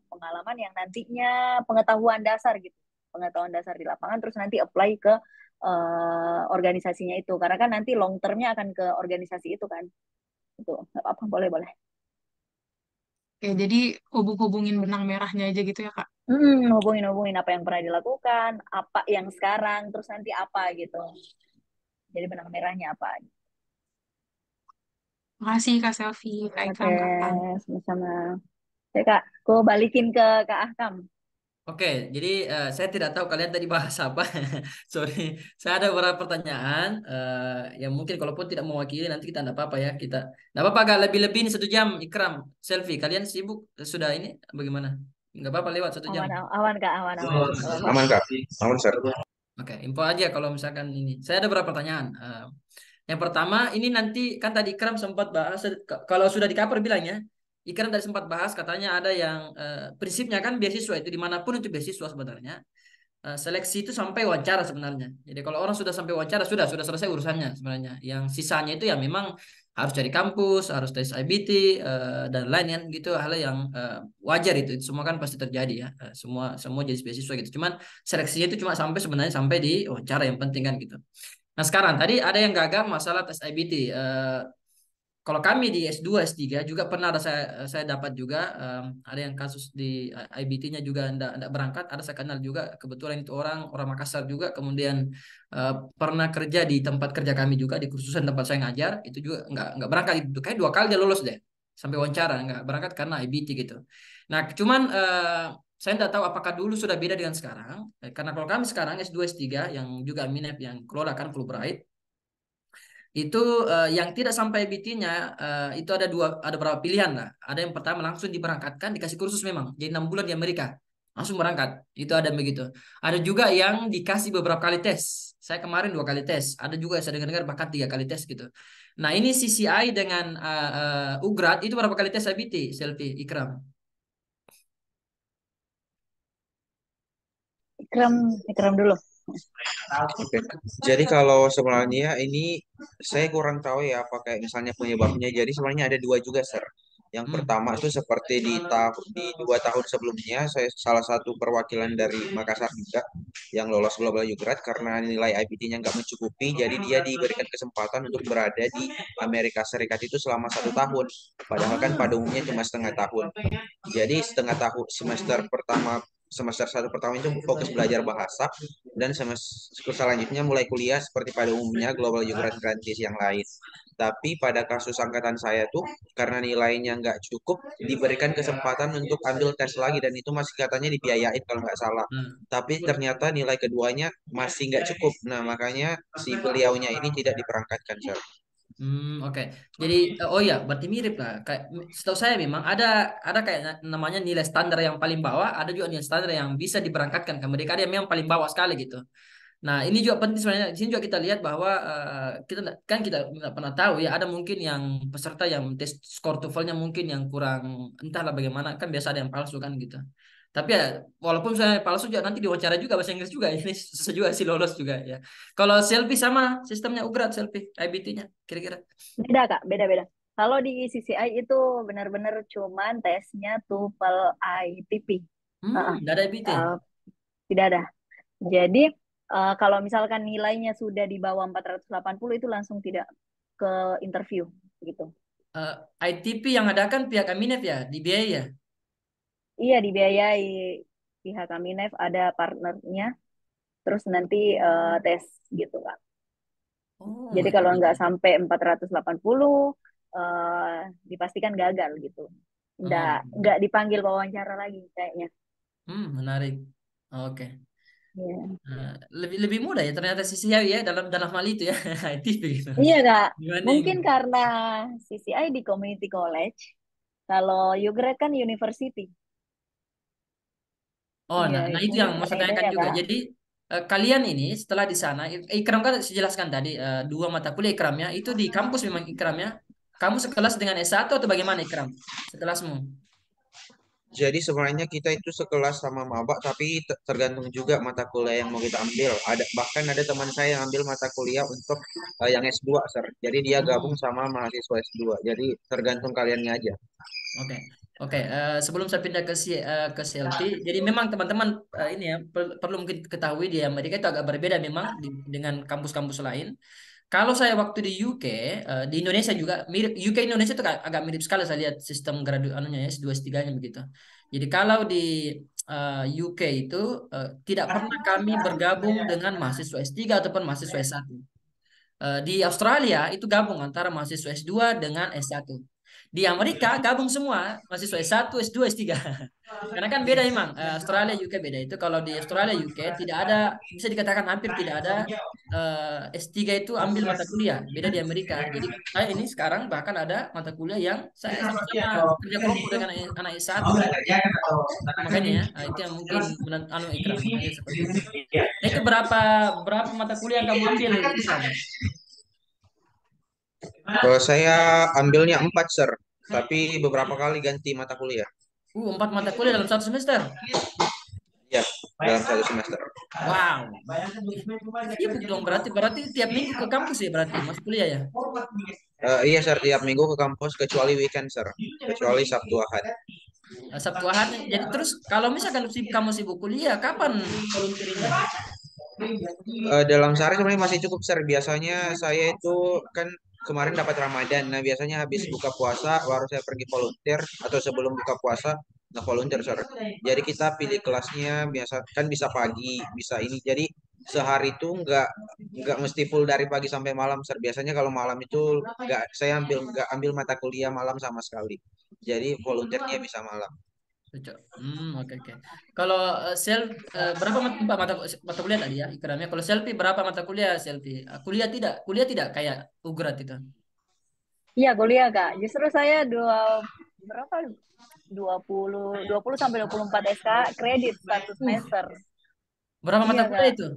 pengalaman yang nantinya pengetahuan dasar gitu. Pengetahuan dasar di lapangan terus nanti apply ke organisasinya itu. Karena kan nanti long termnya akan ke organisasi itu kan. Itu nggak apa-apa, boleh-boleh. ya jadi hubung-hubungin benang merahnya aja gitu ya Kak. Hubungin apa yang pernah dilakukan, apa yang sekarang, terus nanti apa gitu. Jadi benang merahnya apa. Makasih Kak Selvi, Kak Oke, Ikram, Kakak. sama-sama. Oke, Kak, aku balikin ke Kak Ahkam. Oke, jadi saya tidak tahu kalian tadi bahas apa. Sorry, saya ada beberapa pertanyaan yang mungkin kalaupun tidak mewakili nanti kita tidak apa-apa ya. Tidak apa-apa agak lebih-lebih ini 1 jam. Ikram, Selfie, kalian sibuk sudah ini bagaimana? Nggak apa-apa lewat 1 jam. Aman, aman, Kak, aman, aman. Nggak apa-apa. Aman Kak, aman Sir. Oke, info aja kalau misalkan ini. Saya ada beberapa pertanyaan. Yang pertama, ini nanti kan tadi Ikram sempat bahas, kalau sudah di cover bilangnya, Ikram tadi sempat bahas katanya ada yang prinsipnya kan beasiswa itu dimanapun itu beasiswa sebenarnya. Seleksi itu sampai wawancara sebenarnya. Jadi kalau orang sudah sampai wawancara sudah selesai urusannya sebenarnya. Yang sisanya itu ya memang harus cari kampus, harus tes IBT dan lain-lain gitu hal yang wajar itu. Itu semua kan pasti terjadi ya. Semua jenis beasiswa gitu. Cuman seleksinya itu cuma sampai sebenarnya sampai di wawancara yang penting kan gitu. Nah sekarang tadi ada yang gagal masalah tes IBT. Kalau kami di S2, S3 juga pernah ada saya dapat juga ada yang kasus di IBT-nya juga enggak berangkat, ada saya kenal juga kebetulan itu orang Makassar juga kemudian pernah kerja di tempat kerja kami juga di kursusan tempat saya ngajar itu juga enggak berangkat itu kayak 2 kali dia lolos deh sampai wawancara enggak berangkat karena IBT gitu. Nah, cuman saya tidak tahu apakah dulu sudah beda dengan sekarang karena kalau kami sekarang S2 S3 yang juga Minep yang kelola kan Fulbright itu yang tidak sampai BT-nya itu ada berapa pilihan lah. Ada yang pertama langsung diberangkatkan dikasih kursus memang jadi 6 bulan di Amerika langsung berangkat itu ada begitu. Ada juga yang dikasih beberapa kali tes. Saya kemarin 2 kali tes. Ada juga yang saya dengar bahkan 3 kali tes gitu. Nah ini CCI dengan UGRAD itu berapa kali tes IBT Selfie Ikram? Ikram dulu. Oke. Jadi kalau sebenarnya ini saya kurang tahu ya apa kayak misalnya penyebabnya. Jadi sebenarnya ada 2 juga, Sir. Yang pertama itu seperti di 2 tahun sebelumnya saya salah satu perwakilan dari Makassar juga yang lolos Global Yugrat karena nilai IPT-nya nggak mencukupi, jadi dia diberikan kesempatan untuk berada di Amerika Serikat itu selama 1 tahun. Padahal kan pada umumnya cuma setengah tahun. Jadi setengah tahun semester 1 pertama itu fokus belajar bahasa dan semester selanjutnya mulai kuliah seperti pada umumnya Global Yogurt Gratis yang lain. Tapi pada kasus angkatan saya tuh karena nilainya nggak cukup diberikan kesempatan untuk ambil tes lagi dan itu masih katanya dibiayain kalau nggak salah. Tapi ternyata nilai keduanya masih nggak cukup. Nah makanya si beliaunya ini tidak diberangkatkan, Sir. Oke. Jadi oh ya, berarti mirip lah. Kayak setahu saya memang ada kayak namanya nilai standar yang paling bawah, ada juga nilai standar yang bisa diberangkatkan ke mereka ada yang memang paling bawah sekali gitu. Nah, ini juga penting sebenarnya. Di sini juga kita lihat bahwa kita nggak pernah tahu ya ada mungkin yang peserta yang tes skor TOEFL-nya mungkin yang kurang entahlah bagaimana kan biasa ada yang palsu kan gitu. Tapi ya walaupun saya palsu juga nanti diwawancara juga bahasa Inggris juga ini susah juga sih lolos juga ya. Kalau selfie sama sistemnya UGRAD selfie IBT-nya kira-kira. Beda, Kak, beda-beda. Kalau di CCI itu benar-benar cuman tesnya TOEFL ITP. Nggak ada IBT. Tidak ada. Jadi kalau misalkan nilainya sudah di bawah 480 itu langsung tidak ke interview gitu. ITP yang ada kan pihak Aminef ya, dibiayai ya? Iya, dibiayai pihak Aminef, ada partnernya, terus nanti tes gitu, Kak. Oh, Jadi kalau nggak sampai 480 dipastikan gagal gitu. Nggak dipanggil wawancara lagi kayaknya. Menarik. Oke. Iya. Lebih lebih mudah ya ternyata CCI ya dalam dalam hal itu ya IT begitu. Iya Kak, Dibanding mungkin karena CCI di community college, kalau UGRAD kan university. oh, Iya, nah itu mungkin yang mau ada saya tanyakan bedanya juga. Kak. Jadi kalian ini setelah di sana, Ikram kan jelaskan tadi dua mata kuliah Ikramnya itu di kampus memang Ikramnya. Kamu sekelas dengan S1 atau bagaimana Ikram? Sekelasmu? Jadi sebenarnya kita itu sekelas sama maba, tapi tergantung juga mata kuliah yang mau kita ambil. Bahkan ada teman saya yang ambil mata kuliah untuk yang S2, Sir. Jadi dia gabung Hmm, sama mahasiswa S2. Jadi tergantung kaliannya aja. oke. Oke, sebelum saya pindah ke selfie, jadi memang teman-teman ini ya perlu mungkin ketahui di Amerika itu agak berbeda memang dengan kampus-kampus lain. Kalau saya waktu di UK, di Indonesia juga mirip UK Indonesia itu agak mirip sekali saya lihat sistem anunya ya S2 S3-nya begitu. Jadi kalau di UK itu tidak pernah kami bergabung dengan mahasiswa S3 ataupun mahasiswa S1. Di Australia itu gabung antara mahasiswa S2 dengan S1. Di Amerika gabung semua mahasiswa S1, S2, S3. Karena kan beda memang Australia UK beda itu kalau di Australia UK tidak ada bisa dikatakan hampir tidak ada S3 itu ambil mata kuliah beda di Amerika. Jadi saya ini sekarang bahkan ada mata kuliah yang saya sama-sama kerja kelompok dengan anak S1. Makanya ya itu yang mungkin anu Ikram makanya seperti itu. Nah itu berapa berapa mata kuliah yang kamu ambil Ikram? Kalau saya ambilnya 4, Sir. Tapi beberapa kali ganti mata kuliah. 4 mata kuliah dalam 1 semester. Ya, dalam 1 semester. Wow. Sibuk dong berarti berarti tiap minggu ke kampus ya berarti masuk kuliah ya. Iya, Sir. Tiap minggu ke kampus kecuali weekend, Sir. Kecuali Sabtu Ahad. Sabtu Ahad. Jadi terus kalau misalkan kamu sibuk kuliah, kapan volunteeringnya? Dalam sehari sebenarnya masih cukup, Sir. Biasanya saya itu kan kemarin dapat Ramadan. Nah, biasanya habis buka puasa baru saya pergi volunteer atau sebelum buka puasa nah volunteer, Sir. Jadi kita pilih kelasnya biasa kan bisa pagi, bisa ini. Jadi sehari itu nggak mesti full dari pagi sampai malam, Sir. Biasanya kalau malam itu nggak ambil mata kuliah malam sama sekali. Jadi volunteernya bisa malam. Cocok. Oke oke. Kalau berapa mata kuliah tadi ya ikramnya? Kalau selfie berapa mata kuliah selfie? Kuliah tidak kayak Ugrat itu. Iya, kuliah Kak. Justru saya berapa? 20 sampai 24 SK kredit 1 semester. Berapa mata Iya kuliah Kak. itu?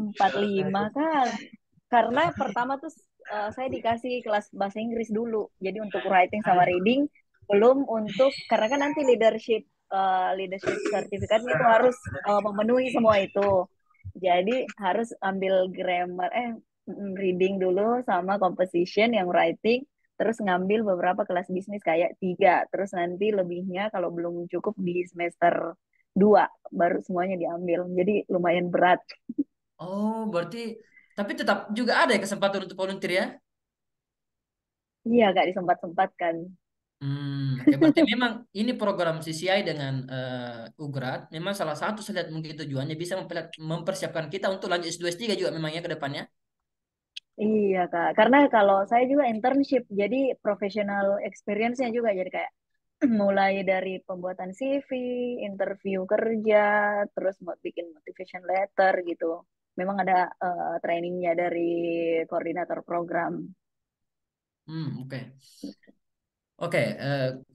45 kan. Karena pertama tuh saya dikasih kelas bahasa Inggris dulu. Jadi untuk writing sama reading belum untuk karena kan nanti leadership sertifikatnya itu harus memenuhi semua itu. Jadi harus ambil grammar reading dulu sama composition yang writing terus ngambil beberapa kelas bisnis kayak 3 terus nanti lebihnya kalau belum cukup di semester 2 baru semuanya diambil jadi lumayan berat. Oh, berarti tapi tetap juga ada ya kesempatan untuk volunteer ya? Iya gak disempat-sempatkan. Oke, berarti memang ini program CCI dengan Ugrat memang salah satu saya lihat mungkin tujuannya bisa mempersiapkan kita untuk lanjut S2 S3 juga memangnya ke depannya. Iya Kak, karena kalau saya juga internship, jadi professional experience-nya juga jadi kayak mulai dari pembuatan CV, interview kerja, terus mau bikin motivation letter gitu. Memang ada trainingnya dari koordinator program. Oke. Oke,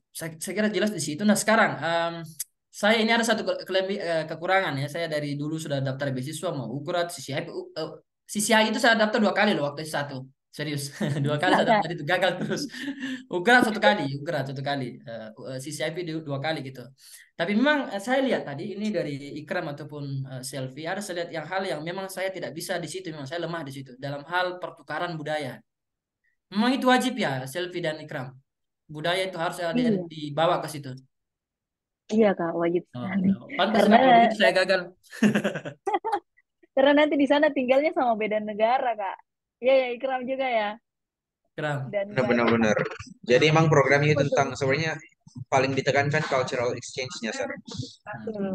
saya kira jelas di situ. Nah, sekarang saya ini ada satu kekurangan ya. Saya dari dulu sudah daftar beasiswa mau Ugrat, CCI. CCI itu saya daftar 2 kali loh waktu S1. Serius, 2 kali saya daftar itu gagal terus. Ugrat 1 kali, Ugrat 1 kali, CCIP 2 kali gitu. Tapi memang saya lihat tadi ini dari Ikram ataupun Selfie ada saya lihat hal yang memang saya tidak bisa di situ, memang saya lemah di situ dalam hal pertukaran budaya. Memang itu wajib ya, Selfie dan Ikram. Budaya itu harus ada Iya, dibawa ke situ. iya Kak, wajib Oh, sekali. no. Pantaslah Karena kalau begitu saya gagal. karena nanti di sana tinggalnya sama beda negara Kak. Iya ya, Ikram juga ya. Ikram. Dan kayak Benar-benar. Jadi emang programnya tentang sebenarnya paling ditekankan cultural exchange-nya, Sir. Betul.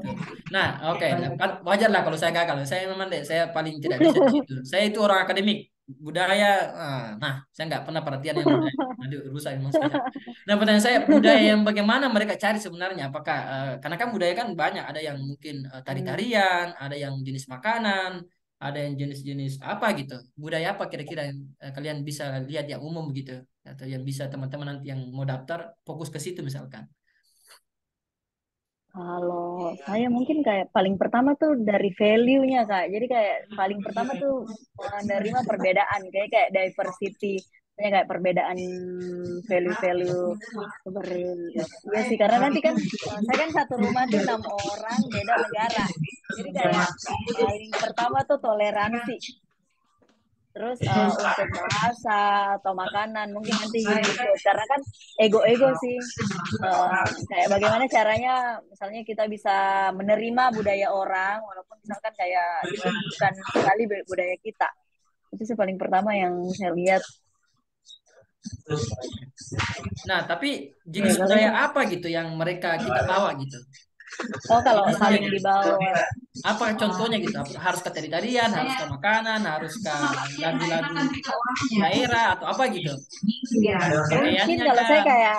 Nah, oke. Nah, kan wajar lah kalau saya gagal. Saya memang saya paling tidak bisa di situ. Saya itu orang akademik. budaya. Nah, saya nggak pernah perhatian yang budaya. Aduh, rusak emang saya. Nah, pertanyaan saya, budaya yang bagaimana mereka cari sebenarnya? Apakah karena kan budaya kan banyak, ada yang mungkin tari-tarian, ada yang jenis makanan, ada yang jenis-jenis apa gitu. Budaya apa kira-kira yang kalian bisa lihat yang umum gitu, atau yang bisa teman-teman nanti yang mau daftar fokus ke situ misalkan. Kalau saya mungkin kayak paling pertama tuh dari value-nya, Kak. Jadi kayak paling pertama tuh menerima perbedaan, kayak diversity, kayak perbedaan value-value seperti ya sih, karena nanti kan saya kan satu rumah tuh 6 orang beda negara. Jadi kayak paling pertama tuh toleransi. Terus untuk bahasa atau makanan mungkin nanti ikut, karena kan ego-ego sih. Kayak bagaimana caranya misalnya kita bisa menerima budaya orang walaupun misalkan kayak itu bukan sekali budaya kita. Itu sih paling pertama yang saya lihat. Nah, tapi jenis Ya, budaya kalau apa gitu yang mereka kita bawa gitu? kalau Jenisnya saling gitu. dibawa. Apa contohnya gitu? Harus ke tari-tarian, harus ke makanan, harus ke lagu-lagu daerah atau apa gitu? Mungkin Pakaiannya kalau saya kan? kayak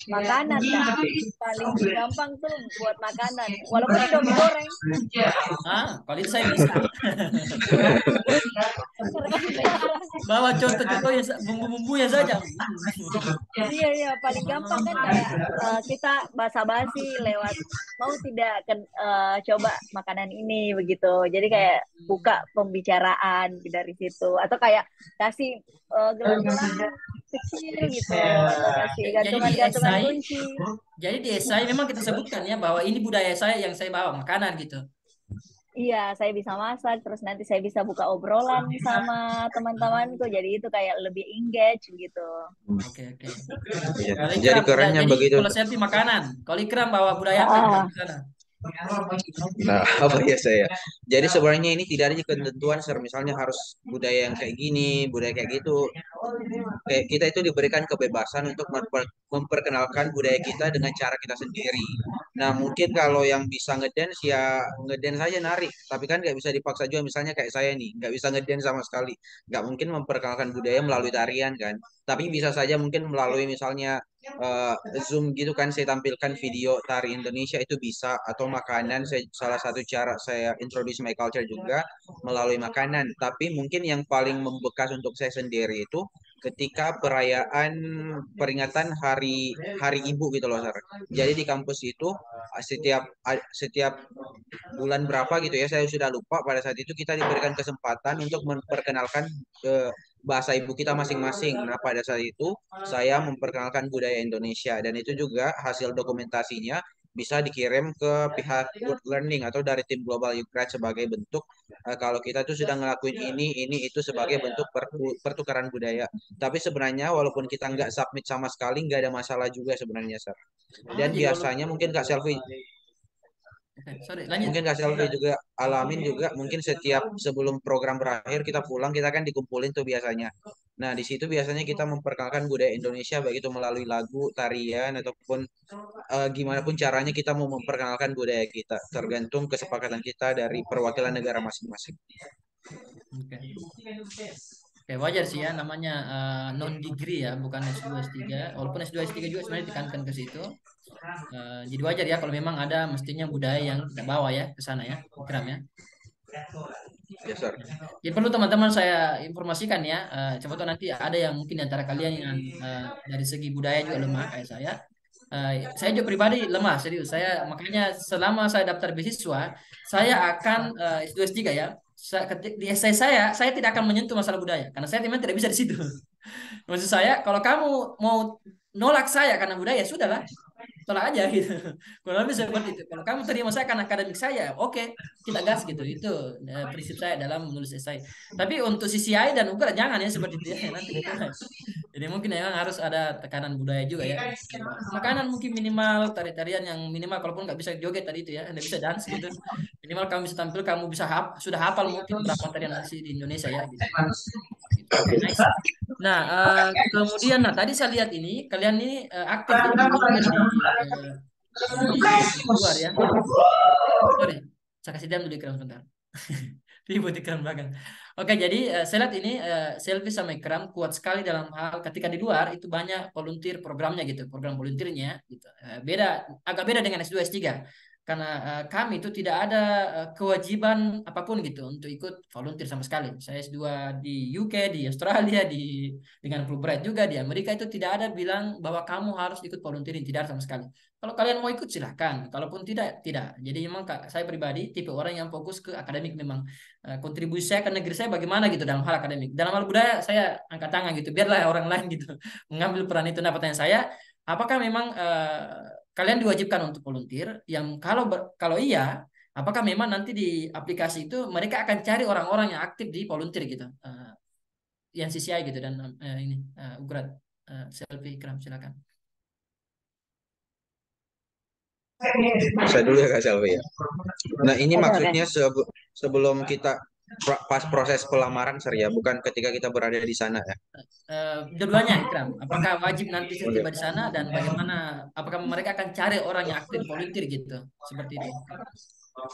makanan, Kak. Paling gampang tuh buat makanan. Walaupun Indomie goreng. Kalau itu saya bisa. Bawa contoh-contohnya, bumbu-bumbunya saja. Iya, paling gampang kan kayak kita basa-basi lewat mau tidak coba makanan ini begitu. Jadi kayak buka pembicaraan dari situ atau kayak kasih gelang-gelang kecil gitu atau kasih Jadi di gantungan-gantungan esai, kunci. jadi di esai memang kita sebutkan ya bahwa ini budaya saya yang saya bawa makanan gitu. Iya, saya bisa masak, terus nanti saya bisa buka obrolan sama teman-temanku. Jadi itu kayak lebih engage gitu. Oke. Iya. Kalau Jadi Ikram, kerennya jadi begitu. kalau selfie makanan, kalau Ikram bawa budaya apa gitu di sana? Nah, apa ya saya? Jadi sebenarnya ini tidak ada ketentuan, misalnya harus budaya yang kayak gini, budaya kayak gitu. Kayak kita itu diberikan kebebasan untuk memperkenalkan budaya kita dengan cara kita sendiri. Nah, mungkin kalau yang bisa ngedance ya ngedance saja nari, tapi kan nggak bisa dipaksa juga. Misalnya kayak saya nih, nggak bisa ngedance sama sekali, nggak mungkin memperkenalkan budaya melalui tarian kan. Tapi bisa saja mungkin melalui misalnya eh, Zoom gitu kan, saya tampilkan video tari Indonesia itu bisa, atau makanan salah satu cara saya introduce my culture juga melalui makanan. Tapi mungkin yang paling membekas untuk saya sendiri itu ketika perayaan peringatan hari Hari Ibu gitu loh, Sar. Jadi di kampus itu setiap bulan berapa gitu ya, saya sudah lupa, pada saat itu kita diberikan kesempatan untuk memperkenalkan bahasa ibu kita masing-masing. Nah, pada saat itu saya memperkenalkan budaya Indonesia, dan itu juga hasil dokumentasinya bisa dikirim ke pihak Good Learning atau dari tim Global Ukraine sebagai bentuk kalau kita tuh sudah ngelakuin ini itu sebagai bentuk pertukaran budaya. Tapi sebenarnya walaupun kita nggak submit sama sekali nggak ada masalah juga sebenarnya, Sir. Dan Jadi biasanya mungkin Kak Selvi lanjut. Mungkin Kak Selvi juga alamin juga, mungkin setiap sebelum program berakhir kita pulang, kita kan dikumpulin tuh biasanya. Nah, di situ biasanya kita memperkenalkan budaya Indonesia, baik itu melalui lagu, tarian, ataupun gimana pun caranya kita mau memperkenalkan budaya kita, tergantung kesepakatan kita dari perwakilan negara masing-masing. Oke, wajar sih ya, namanya non degree ya, bukan S2 S3. Walaupun S2 S3 juga sebenarnya ditekankan ke situ. Jadi wajar ya kalau memang ada mestinya budaya yang kita bawa ya ke sana ya, Ikram ya. Yes, sir. Jadi perlu teman-teman saya informasikan ya, coba tuh nanti ada yang mungkin di antara kalian yang dari segi budaya juga lemah kayak saya juga pribadi lemah serius. Saya makanya selama saya daftar beasiswa, saya akan S2 S3 ya. Di essay saya tidak akan menyentuh masalah budaya karena saya memang tidak bisa di situ. Maksud saya, kalau kamu mau nolak saya karena budaya, sudahlah, tolak aja gitu. Kurang lebih seperti itu. Kalau kamu terima saya karena akademik saya, oke, kita gas gitu. Itu prinsip saya dalam menulis esai. Tapi untuk CCI dan UGA jangan ya seperti itu ya, nanti itu. Jadi mungkin memang harus ada tekanan budaya juga ya. Makanan mungkin minimal, tari-tarian yang minimal, kalaupun nggak bisa joget tadi itu ya, nggak bisa dance gitu. Minimal kamu bisa tampil, kamu bisa sudah hafal mungkin berapa tarian masih di Indonesia ya. Gitu. Oke, nice. Nah, kemudian tadi saya lihat ini kalian ini aktif ya, di luar ya. Sorry, saya kasih diam dulu Ikram sebentar. ribut Ikram belakang. Oke, jadi saya lihat ini Selfie sama Ikram kuat sekali dalam hal ketika di luar itu banyak volunteer programnya gitu, program volunteernya gitu. Agak beda dengan S2 S3. Karena kami itu tidak ada kewajiban apapun gitu untuk ikut volunteer sama sekali. Saya S2 di UK, di Australia, dengan Fulbright juga di Amerika itu tidak ada bilang bahwa kamu harus ikut volunteering, tidak ada sama sekali. Kalau kalian mau ikut silahkan, kalaupun tidak, tidak. Jadi memang saya pribadi tipe orang yang fokus ke akademik memang. Kontribusi saya ke negeri saya bagaimana gitu dalam hal akademik. Dalam hal budaya saya angkat tangan gitu, biarlah orang lain gitu mengambil peran itu. Nah pertanyaan saya, apakah memang kalian diwajibkan untuk volunteer? Yang kalau iya, apakah memang nanti di aplikasi itu mereka akan cari orang-orang yang aktif di volunteer gitu, yang CCI gitu dan ini Ugrat, Selfie, Ikram silakan. Saya dulu ya Kak Selvi ya. Nah ini Oke, maksudnya sebelum kita pas proses pelamaran Sir ya, bukan ketika kita berada di sana ya. Dua-duanya Ikram, apakah wajib nanti Oke. tiba di sana dan bagaimana, apakah mereka akan cari orang yang aktif volunteer gitu, seperti itu.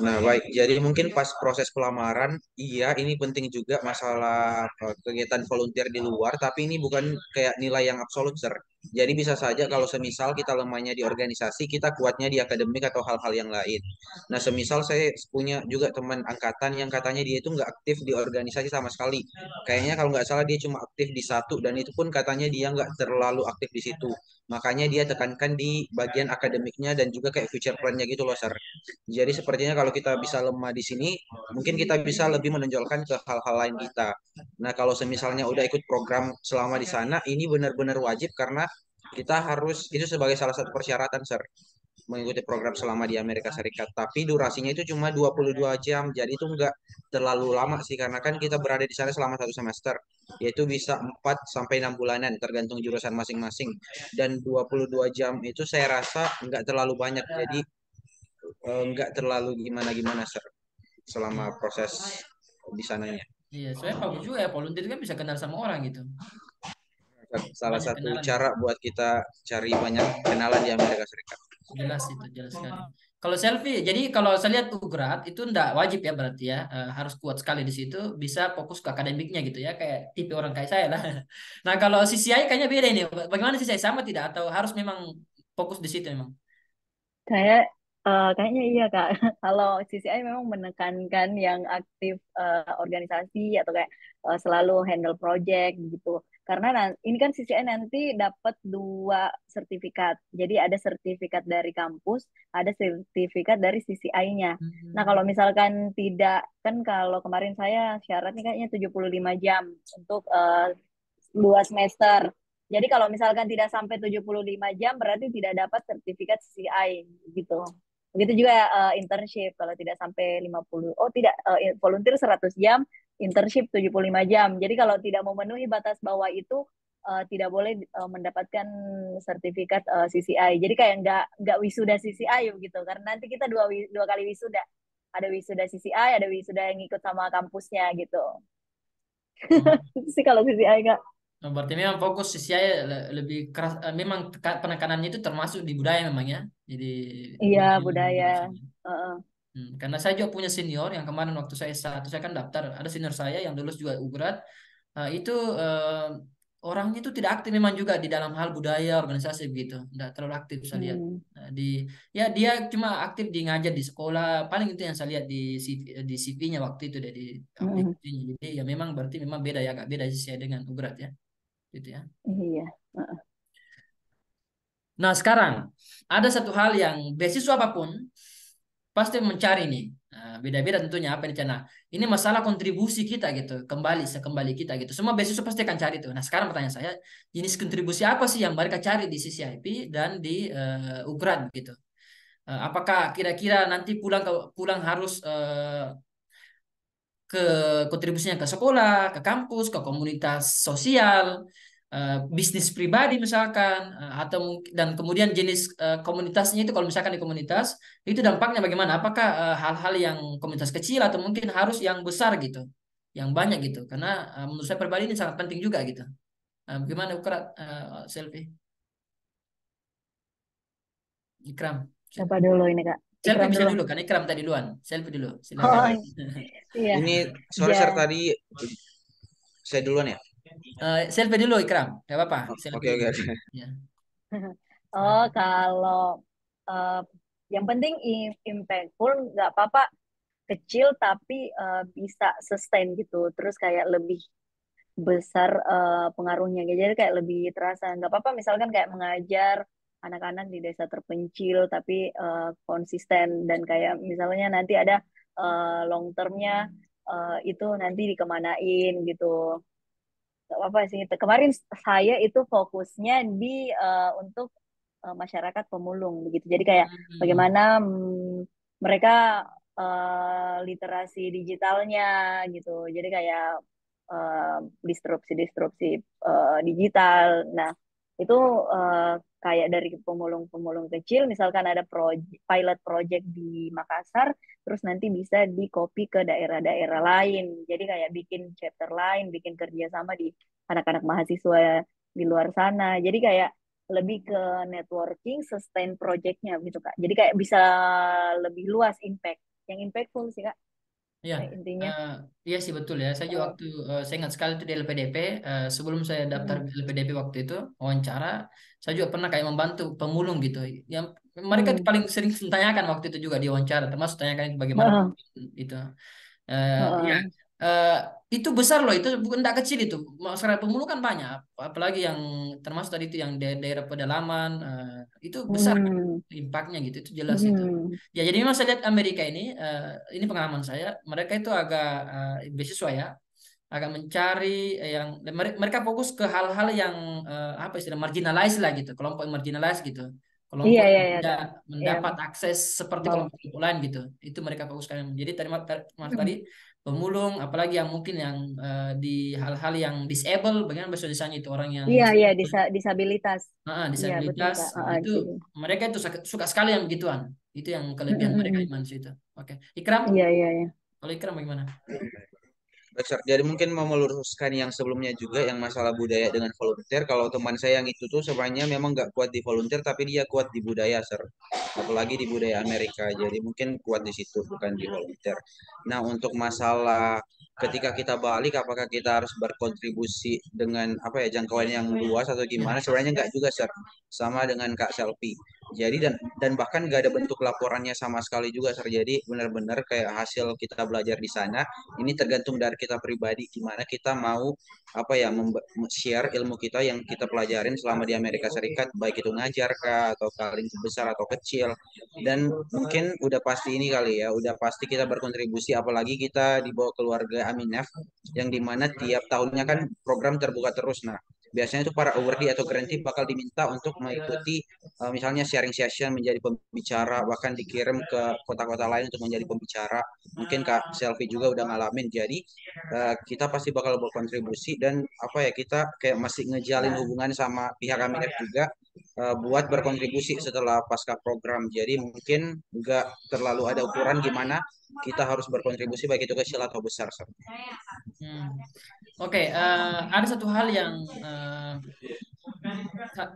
Nah, baik. Jadi mungkin pas proses pelamaran, iya ini penting juga masalah kegiatan volunteer di luar, tapi ini bukan kayak nilai yang absolut, Sir. Jadi bisa saja kalau semisal kita lemahnya di organisasi, kita kuatnya di akademik atau hal-hal yang lain. Nah, semisal saya punya juga teman angkatan yang katanya dia itu nggak aktif di organisasi sama sekali. Kayaknya kalau nggak salah dia cuma aktif di satu, dan itu pun katanya dia nggak terlalu aktif di situ. Makanya dia tekankan di bagian akademiknya dan juga kayak future plan-nya gitu loh, Sir. Jadi sepertinya kalau kita bisa lemah di sini, mungkin kita bisa lebih menonjolkan ke hal-hal lain kita. Nah, kalau semisalnya udah ikut program selama di sana, ini benar-benar wajib karena kita harus, itu sebagai salah satu persyaratan, Sir, mengikuti program selama di Amerika Serikat. Tapi durasinya itu cuma 22 jam, jadi itu nggak terlalu lama sih, karena kan kita berada di sana selama 1 semester, yaitu bisa 4 sampai 6 bulanan, tergantung jurusan masing-masing. Dan 22 jam itu saya rasa nggak terlalu banyak, jadi nggak terlalu gimana-gimana selama proses di sananya. Iya, soalnya bagus juga ya volunteer kan bisa kenal sama orang gitu. Salah Banyak satu kenalan cara gitu. buat kita cari banyak kenalan di Amerika Serikat. Jelas itu, jelas sekali. Kalau Selfie, jadi kalau saya lihat Ugrat itu enggak wajib ya berarti ya, harus kuat sekali di situ, bisa fokus ke akademiknya gitu ya, kayak tipe orang kayak saya lah. Nah kalau CCI kayaknya beda ini, bagaimana CCI sama tidak atau harus memang fokus di situ memang? Kayaknya iya Kak. Kalau CCI memang menekankan yang aktif organisasi atau kayak selalu handle project gitu. Karena ini kan CCI nanti dapat 2 sertifikat. Jadi ada sertifikat dari kampus, ada sertifikat dari CCI-nya. Nah, kalau misalkan tidak, kan kalau kemarin saya syaratnya kayaknya 75 jam untuk 2 semester. Jadi kalau misalkan tidak sampai 75 jam berarti tidak dapat sertifikat CCI gitu. Begitu juga internship kalau tidak sampai 50. Oh tidak, volunteer 100 jam, internship 75 jam. Jadi kalau tidak memenuhi batas bawah itu tidak boleh mendapatkan sertifikat CCI. Jadi kayak nggak wisuda CCI gitu. Karena nanti kita dua kali wisuda. Ada wisuda CCI, ada wisuda yang ikut sama kampusnya gitu. Itu sih kalau CCI Kak. Oh, berarti memang fokus CCI lebih keras, memang penekanannya itu termasuk di budaya memang ya. Jadi Iya, budaya. budaya. Karena saya juga punya senior yang kemarin waktu saya S1 saya kan daftar, ada senior saya yang lulus juga Ugrat, itu orangnya itu tidak aktif memang juga di dalam hal budaya organisasi begitu, tidak terlalu aktif saya lihat. Ya dia cuma aktif di ngajar di sekolah, paling itu yang saya lihat di CV-nya waktu itu dari aplikasinya. Jadi ya memang berarti memang beda ya, agak beda sih dengan Ugrat ya, gitu ya. Iya. Nah sekarang ada satu hal yang beasiswa apapun pasti mencari nih. Beda-beda tentunya apa yang dicari. Ini masalah kontribusi kita gitu, sekembali kita gitu. Semua beasiswa pasti akan cari tuh. Nah sekarang pertanyaan saya, jenis kontribusi apa sih yang mereka cari di CCIP dan di Ugrat gitu? Apakah kira-kira nanti pulang harus ke kontribusinya ke sekolah, ke kampus, ke komunitas sosial, bisnis pribadi misalkan, atau dan kemudian jenis komunitasnya itu kalau misalkan di komunitas itu dampaknya bagaimana? Apakah hal-hal yang komunitas kecil atau mungkin harus yang besar gitu, yang banyak gitu? Karena menurut saya pribadi ini sangat penting juga gitu. Gimana Ukrat, Selfie, Ikram? Siapa dulu ini Kak? Selfie Ikram bisa dulu. dulu kan? Ikram tadi duluan. Selfie dulu, Oh, silakan. iya. Ini sorry sir Ja- tadi saya duluan ya. Selfie dulu Ikram, nggak apa-apa. Oh, Selfie oke dulu. oke oke. Ya, Oh, silakan. kalau eh, yang penting impactful, nggak apa-apa kecil tapi bisa sustain gitu. Terus kayak lebih besar pengaruhnya. Jadi kayak lebih terasa. Nggak apa-apa misalkan kayak mengajar anak-anak di desa terpencil tapi konsisten dan kayak misalnya nanti ada long termnya itu nanti dikemanain gitu. Nggak apa-apa sih. Kemarin saya itu fokusnya di untuk masyarakat pemulung begitu. Jadi kayak Hmm. bagaimana mereka literasi digitalnya gitu. Jadi kayak eh, disrupsi-disrupsi digital. Nah, itu eh, kayak dari pemulung-pemulung kecil, misalkan ada pilot project di Makassar, terus nanti bisa di-copy ke daerah-daerah lain. Jadi kayak bikin chapter lain, bikin kerjasama di anak-anak mahasiswa di luar sana. Jadi kayak lebih ke networking, sustain projectnya gitu Kak. Jadi kayak bisa lebih luas impact. Yang impactful sih Kak, Ya, intinya. eh, iya sih betul ya. Saya juga Eh, waktu saya ingat sekali itu di LPDP. Sebelum saya daftar mm, LPDP waktu itu wawancara, saya juga pernah kayak membantu pemulung gitu. Yang mereka mm, paling sering tanyakan waktu itu juga di wawancara, termasuk tanyakan itu bagaimana heeh, itu. Iya, heeh. eh, itu besar loh, itu bukan tidak kecil itu. Masyarakat pemulung kan banyak, apalagi yang termasuk tadi itu yang daerah pedalaman, itu besar kan Hmm, impactnya gitu, itu jelas itu. hmm. Ya jadi memang saya lihat Amerika ini pengalaman saya, mereka itu agak beasiswa ya, agak mencari yang mereka fokus ke hal-hal yang apa istilah marginalized lah gitu, kelompok yang marginalized gitu, Iya, kelompok iya, yang iya, tidak Kak. Iya, mendapat akses seperti mau. kelompok lain gitu, itu mereka fokuskan. Jadi mas tadi Hmm. pemulung, apalagi yang mungkin yang di hal-hal yang disable, bagaimana bahasa Indonesia itu orang yang Iya, iya, disabilitas. Iya, betul, disabilitas. Kak. Nah, itu Jadi, mereka itu suka sekali yang begituan, itu yang mm, kelebihan mm, mereka mm. Iman sih itu. Oke, Ikram, Iya, iya, iya. kalau Ikram bagaimana? Baik, Sir. Jadi mungkin mau meluruskan yang sebelumnya juga yang masalah budaya dengan volunteer. Kalau teman saya yang itu tuh sebenarnya memang nggak kuat di volunteer, tapi dia kuat di budaya, Sir. Apalagi di budaya Amerika. Jadi mungkin kuat di situ, bukan di volunteer. Nah, untuk masalah ketika kita balik, apakah kita harus berkontribusi dengan apa ya jangkauan yang luas atau gimana? Sebenarnya nggak juga, Sir. Sama dengan Kak Selfie. Jadi dan bahkan nggak ada bentuk laporannya sama sekali juga, Sir. Jadi benar-benar kayak hasil kita belajar di sana ini tergantung dari kita pribadi gimana kita mau apa ya share ilmu kita yang kita pelajarin selama di Amerika Serikat baik itu ngajar kah atau paling besar atau kecil dan mungkin udah pasti ini kali ya udah pasti kita berkontribusi apalagi kita dibawa keluarga Aminef yang dimana tiap tahunnya kan program terbuka terus. Nah, biasanya itu para awardee atau grantee bakal diminta untuk mengikuti misalnya sharing session menjadi pembicara bahkan dikirim ke kota-kota lain untuk menjadi pembicara. Mungkin Kak Selfie juga udah ngalamin. Jadi kita pasti bakal berkontribusi dan apa ya kita kayak masih ngejalin hubungan sama pihak Aminef juga buat berkontribusi setelah pasca program. Jadi mungkin nggak terlalu ada ukuran gimana kita harus berkontribusi baik itu kecil atau besar. Sir. Hmm. Oke, ada satu hal yang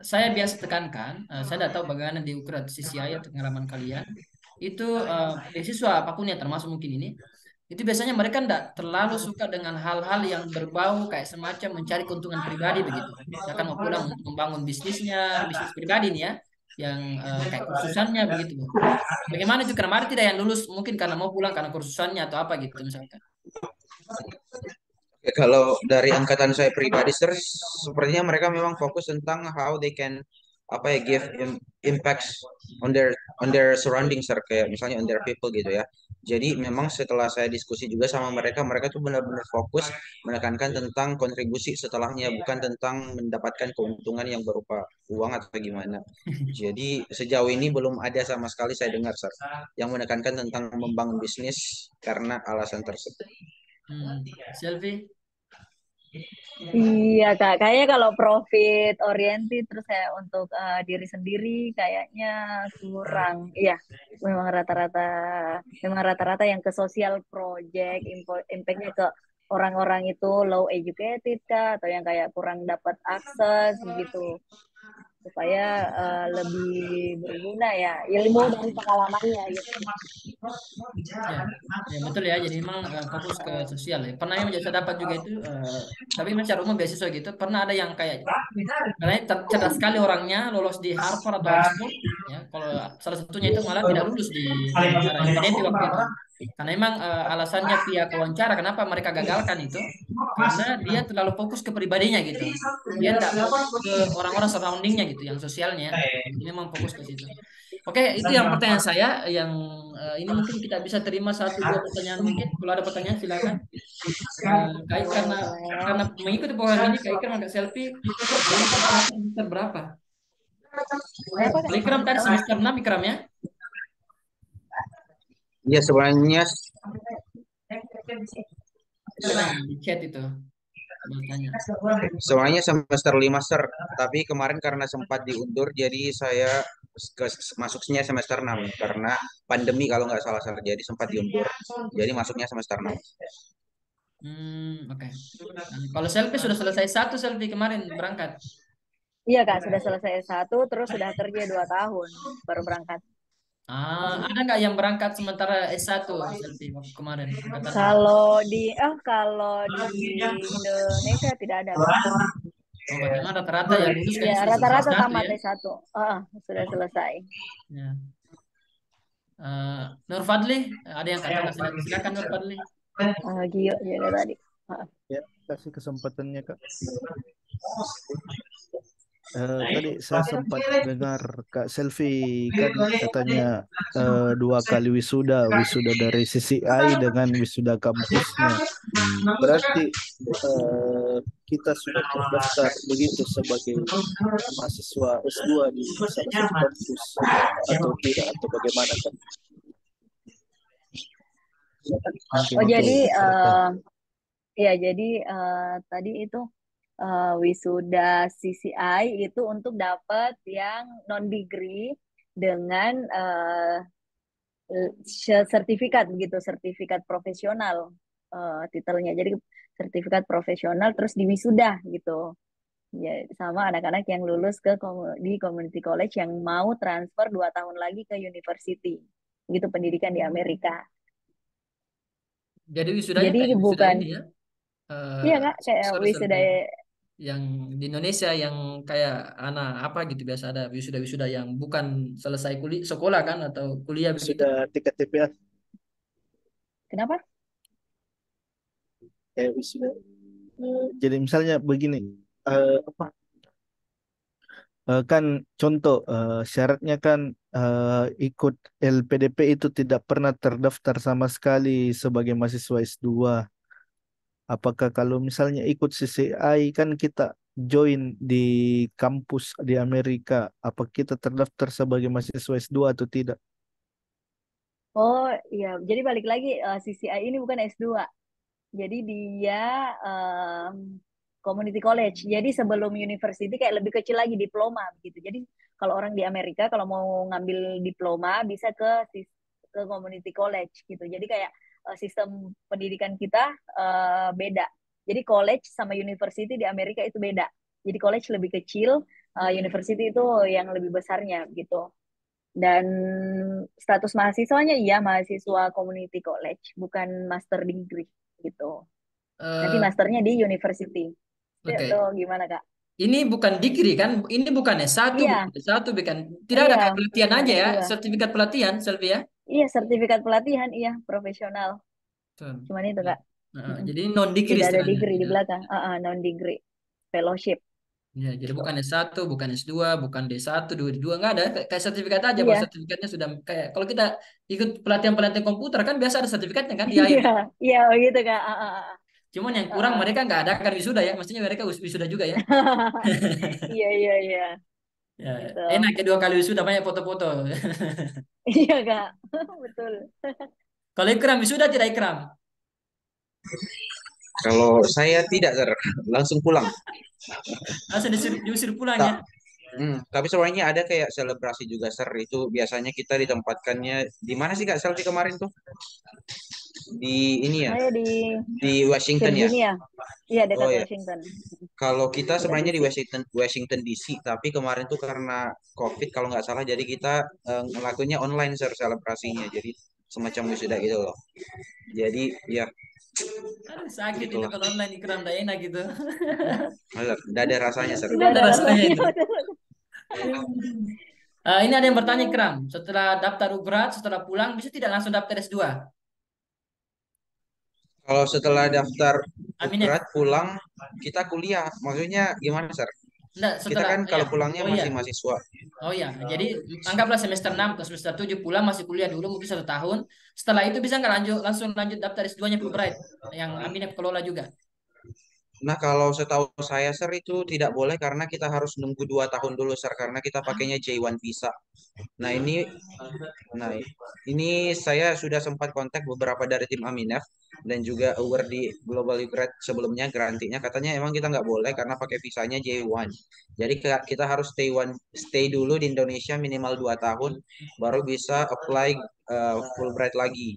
saya biasa tekankan. Saya tidak tahu bagaimana diukur di CCI atau pengalaman kalian. Itu beasiswa apapun yang termasuk mungkin ini, itu biasanya mereka tidak terlalu suka dengan hal-hal yang berbau kayak semacam mencari keuntungan pribadi begitu. Misalkan mau pulang untuk membangun bisnisnya, bisnis pribadi nih ya, yang kayak kursusannya begitu. Bagaimana itu? Karena ada tidak yang lulus mungkin karena mau pulang karena kursusannya atau apa gitu misalkan. Oke, kalau dari angkatan saya pribadi, sir, sepertinya mereka memang fokus tentang how they can apa ya give impacts on their surroundings, sir, kayak misalnya on their people gitu ya. Jadi memang setelah saya diskusi juga sama mereka, mereka tuh benar-benar fokus menekankan tentang kontribusi setelahnya, bukan tentang mendapatkan keuntungan yang berupa uang atau gimana. Jadi sejauh ini belum ada sama sekali saya dengar, sir, yang menekankan tentang membangun bisnis karena alasan tersebut. Selfie. Iya Kak, kayaknya kalau profit oriented terus kayak untuk diri sendiri kayaknya kurang. Iya, memang rata-rata yang ke social project, impactnya ke orang-orang itu low educated Kak, atau yang kayak kurang dapat akses gitu. supaya lebih berguna ya ilmu dan pengalamannya gitu. Ya, ya betul ya. Jadi memang fokus ke sosial ya. Pernah yang saya dapat juga itu, tapi memang secara umum beasiswa gitu. Pernah ada yang kayak, karena cerdas sekali orangnya, lolos di Harvard atau Oxford, ya. Kalau salah satunya itu malah tidak lulus di wawancara LPDP waktu itu. Karena memang alasannya pihak wawancara kenapa mereka gagalkan itu, karena dia terlalu fokus ke pribadinya gitu. Dia tidak fokus ke orang-orang surroundingnya gitu, yang sosialnya. Ini memang fokus ke situ. Oke, itu yang pertanyaan saya. Yang ini mungkin kita bisa terima satu dua pertanyaan mungkin. Kalau ada pertanyaan silakan. Kak Ik, karena mengikuti program ini, Kak Ikram agak selfie. Ini semester berapa? Kak Ikram tadi semester 6 Ikram ya? Iya, sebenarnya Di chat itu. Bertanya. sebenarnya semester 5 Sir, tapi kemarin karena sempat diundur jadi saya masuknya semester 6 karena pandemi kalau nggak salah Sir. Jadi sempat diundur. Jadi masuknya semester 6. Oke. Kalau selfie sudah selesai satu selfie kemarin berangkat. Iya Kak, sudah selesai S1 terus sudah kerja 2 tahun baru berangkat. Ada nggak yang berangkat sementara S1 selfie waktu kemarin? Angkatan Kalau di Indonesia tidak ada. Oh, bagaimana rata-rata ya lulus Iya, kayaknya sudah rata-rata selesai tamat ya? S1. Sudah selesai. Ya. Nur Fadli, ada yang katakan silakan Nur Fadli. Gio juga tadi. Ya, kasih kesempatannya Kak. Tadi saya sempat dengar Kak Selvi kan katanya 2 kali wisuda dari CCI dengan wisuda kampusnya. Berarti kita sudah terdaftar begitu sebagai mahasiswa S2 di salah satu kampus atau tidak atau bagaimana kan? Jadi tadi itu wisuda CCI itu untuk dapat yang non degree dengan sertifikat begitu, sertifikat profesional titelnya. Jadi sertifikat profesional terus diwisuda gitu. Ya, sama anak-anak yang lulus di community college yang mau transfer 2 tahun lagi ke university. Gitu pendidikan di Amerika. Jadi wisudanya Jadi kayak wisuda bukan ini ya? Iya Kak, kayak wisuda yang di Indonesia yang kayak anak apa gitu biasa ada wisuda yang bukan selesai sekolah kan atau kuliah begitu. Sudah tingkat TPA. Kenapa? Wisuda. Jadi misalnya begini, kan contoh syaratnya kan ikut LPDP itu tidak pernah terdaftar sama sekali sebagai mahasiswa S2. Apakah kalau misalnya ikut CCI kan kita join di kampus di Amerika, apa kita terdaftar sebagai mahasiswa S2 atau tidak? Oh iya, jadi balik lagi CCI ini bukan S2. Jadi dia community college. Jadi sebelum university kayak lebih kecil lagi diploma gitu. Jadi kalau orang di Amerika kalau mau ngambil diploma bisa ke community college gitu. Jadi kayak sistem pendidikan kita beda. Jadi college sama university di Amerika itu beda. Jadi college lebih kecil, university itu yang lebih besarnya gitu. Dan status mahasiswanya iya mahasiswa community college, bukan master degree gitu. Nanti masternya di university. Itu gimana Kak? Ini bukan degree kan? Ini bukan S1, Iya. bukan. Tidak ada kayak pelatihan aja ya, S2. sertifikat pelatihan, Selvi ya? Iya, sertifikat pelatihan, iya, profesional. Cuman itu Kak. Jadi non degree Tidak ada istilahnya. degree di belakang, non degree, fellowship. Ya, jadi bukan S1, bukan S2, bukan D1, D2, nggak ada. Kayak sertifikat aja, Iya. bahwa sertifikatnya sudah kayak kalau kita ikut pelatihan-pelatihan komputer kan biasa ada sertifikatnya kan di akhir. Iya, begitu Kak. Cuman yang kurang mereka nggak ada kan wisuda ya, maksudnya mereka wisuda juga ya. Iya. Ya, Gitu. enak ya 2 kali wisuda banyak foto-foto. Iya Kak, betul. Kalau Ikram wisuda tidak Ikram? Kalau saya tidak, Sir. Langsung pulang. Langsung diusir pulang ya? Tapi sebenarnya ada kayak selebrasi juga Sir. Itu biasanya kita ditempatkannya di mana sih Kak Selfie kemarin tuh? Di ini ya, Saya di di Washington ya. Virginia. Iya, Oh dekat ya. Washington. Kalau kita Dekat sebenarnya di DC. Washington DC, tapi kemarin tuh karena COVID kalau nggak salah, jadi kita ngelakuinnya online Sir selebrasinya. Jadi semacam wisuda gitu loh. Jadi ya Aduh, sakit itu gitulah. kalau online Ikram, tidak enak gitu. Udah ada rasanya Sir. Tidak Ada ada rasanya rasanya. itu. Ini ada yang bertanya Ikram, setelah daftar UGRAD, setelah pulang bisa tidak langsung daftar S2? Kalau setelah daftar Aminef. UGRAD pulang kita kuliah, maksudnya gimana Sir? Enggak, Kita setelah kan kalau ya. pulangnya Oh iya. masih mahasiswa. Oh ya, jadi anggaplah semester 6 atau semester 7 pulang masih kuliah dulu mungkin 1 tahun. Setelah itu bisa nggak langsung lanjut daftar S2-nya Fulbright yang Aminef kelola juga? Nah, kalau setahu saya, Sir, itu tidak boleh karena kita harus nunggu 2 tahun dulu, Sir, karena kita pakainya J1 visa. Nah, nah, ini saya sudah sempat kontak beberapa dari tim Aminef dan juga aware di Global Grad sebelumnya, grantinya katanya emang kita nggak boleh karena pakai visanya J1. Jadi kita harus stay dulu di Indonesia minimal 2 tahun, baru bisa apply Fulbright lagi.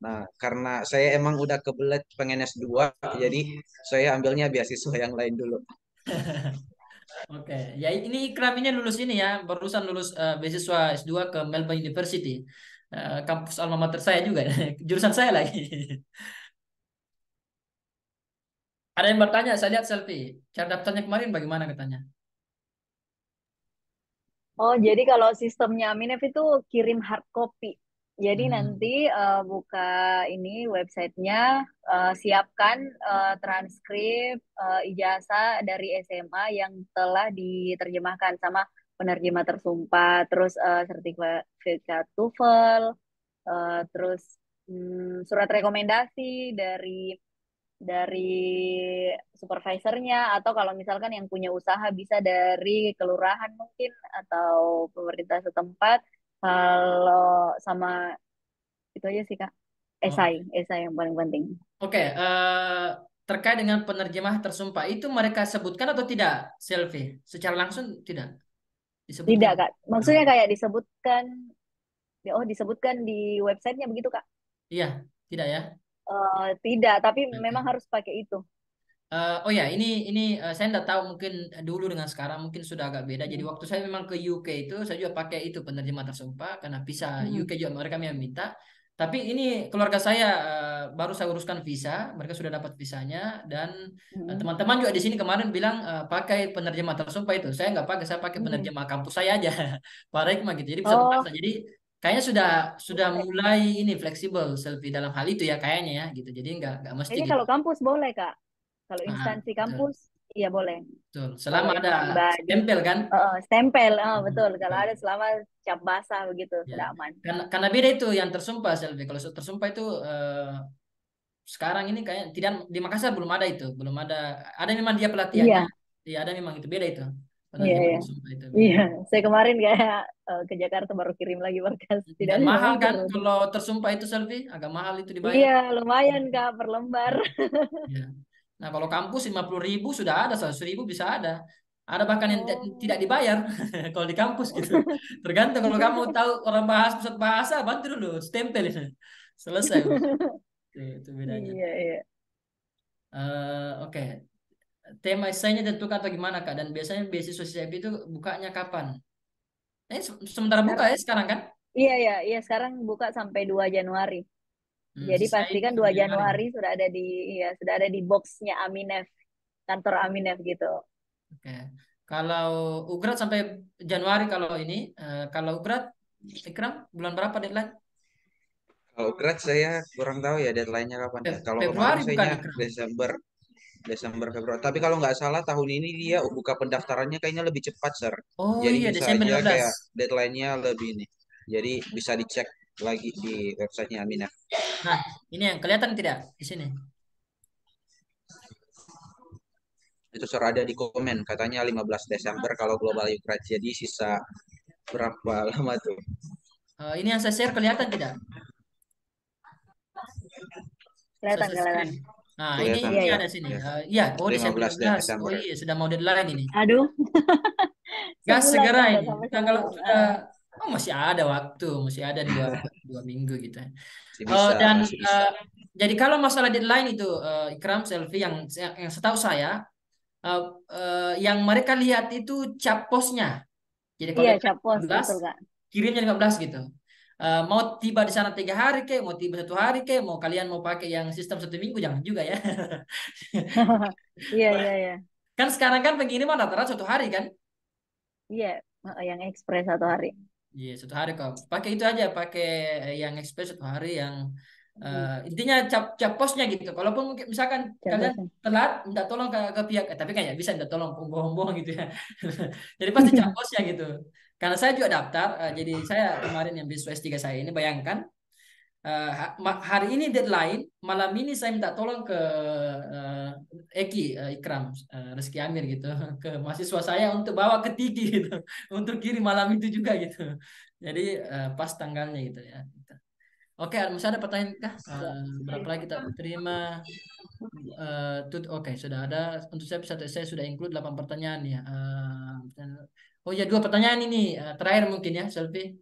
Nah, karena saya emang udah kebelet pengen S2, jadi saya ambilnya beasiswa yang lain dulu. Oke, ya ini Ikram ini lulus ini ya, barusan lulus beasiswa S2 ke Melbourne University. Kampus alma mater saya juga, jurusan saya lagi. Ada yang bertanya, saya lihat selfie. Cara daftarnya kemarin bagaimana katanya? Oh, jadi kalau sistemnya Aminef itu kirim hard copy. Jadi nanti buka ini websitenya, siapkan transkrip ijazah dari SMA yang telah diterjemahkan sama penerjemah tersumpah, terus sertifikat TOEFL, terus surat rekomendasi dari supervisornya, atau kalau misalkan yang punya usaha bisa dari kelurahan mungkin atau pemerintah setempat. Kalau sama itu aja sih Kak, esai yang paling penting. Oke, terkait dengan penerjemah tersumpah itu mereka sebutkan atau tidak, Selfie? Secara langsung tidak disebutkan. Tidak Kak, maksudnya kayak disebutkan di websitenya begitu Kak? Iya, tidak ya? Tidak, tapi memang harus pakai itu. Oh ya, ini saya tidak tahu mungkin dulu dengan sekarang mungkin sudah agak beda. Jadi waktu saya memang ke UK itu saya juga pakai itu penerjemah tersumpah karena visa UK juga mereka yang minta. Tapi ini keluarga saya baru saya uruskan visa, mereka sudah dapat visanya dan teman-teman juga di sini kemarin bilang pakai penerjemah tersumpah itu. Saya nggak pakai, saya pakai penerjemah kampus saya aja, Pak Rekma gitu. Jadi bisa bahasa. Jadi kayaknya sudah mulai ini fleksibel Selfie dalam hal itu ya kayaknya ya gitu. Jadi nggak mesti Ini gitu. kalau kampus boleh Kak. Kalau instansi kampus, iya boleh. Betul. Selama Kalau ada yang pribadi, stempel kan? stempel, betul. Kalau ada selama cap basah begitu, Ya. sudah aman. Karena beda itu yang tersumpah Selvi. Kalau tersumpah itu sekarang ini kayak tidak di Makassar belum ada itu, belum ada. Ada memang dia pelatihannya. Iya. Iya, ada memang itu beda itu. Iya, iya. Tersumpah itu. Iya, saya kemarin kayak ke Jakarta baru kirim lagi berkas. Tidak Dan ada mahal kan Makassar. kalau tersumpah itu Selvi, agak mahal itu dibayar. Iya, lumayan Kak per lembar. Ya. Nah, kalau kampus 50.000 sudah ada, 100.000 bisa ada. Ada bahkan yang tidak dibayar kalau di kampus gitu. Tergantung kalau kamu tahu orang pusat bahasa, bantu dulu stempel ini. Selesai. Itu bedanya. Iya, iya. Oke. Tema esainya tentukan atau gimana Kak? Dan biasanya beasiswa CIP itu bukanya kapan? Sementara buka ya sekarang kan? Iya, iya, iya. Sekarang buka sampai 2 Januari. Jadi Sisa ini pastikan 2 Januari sudah ada sudah ada di boxnya Aminef, kantor Aminef gitu. Oke. Kalau UGRAD sampai Januari kalau ini, kalau UGRAD Ikram bulan berapa deadline? Kalau grad saya kurang tahu ya deadline-nya kapan ya. Kalau Februari kemarin bukan saya Desember Februari. Tapi kalau nggak salah tahun ini dia buka pendaftarannya kayaknya lebih cepat, Sir. Oh Jadi iya, bisa Desember aja 15. kayak deadline-nya lebih ini. Jadi bisa dicek lagi di websitenya Aminah. Nah, ini yang kelihatan tidak di sini? Itu Sir ada di komen katanya 15 Desember kalau Global Ukraine. Jadi sisa berapa lama tuh? Ini yang saya share kelihatan tidak? Kelihatan. Nah, kelihatan, ini ada sini. Iya, oh Desember 15 15. Desember. Oh iya, sudah mau deadline ini. Aduh. Gas Sebulan segera kan nggak ini. sampai Nah, kalau sebulan. sudah, oh masih ada waktu, masih ada dua minggu gitu ya. Masih bisa, Dan masih bisa. jadi kalau masalah deadline itu, Ikram, Selfie, yang setahu saya, yang mereka lihat itu cap posnya. Jadi kalau Iya, deadline capos 15, betul Kak. kirimnya 15 gitu. Mau tiba di sana 3 hari ke, mau tiba 1 hari ke, mau kalian mau pakai yang sistem 1 minggu, jangan juga ya. Iya, iya, iya. Kan sekarang kan pengiriman rata-rata 1 hari kan? Iya, yang ekspres 1 hari. Iya, 1 hari kok. Pakai itu aja, pakai yang express 1 hari yang Hmm, intinya cap posnya gitu. Kalaupun misalkan kalian caposnya. telat, minta tolong ke pihak, tapi kayaknya bisa minta tolong bohong-bohong gitu ya. Jadi pasti cap posnya gitu. Karena saya juga daftar, jadi saya kemarin yang beasiswa S3 saya ini, bayangkan hari ini deadline, malam ini saya minta tolong ke Eki, Ikram, Rizky Amir gitu, ke mahasiswa saya untuk bawa ke Tiki gitu, untuk kirim malam itu juga gitu. Jadi pas tanggalnya gitu ya. Oke, masih ada pertanyaan kah? Berapa lagi kita terima? Oke, sudah ada. Untuk saya sudah include 8 pertanyaan ya. Oh ya, 2 pertanyaan ini terakhir mungkin ya, Selfie.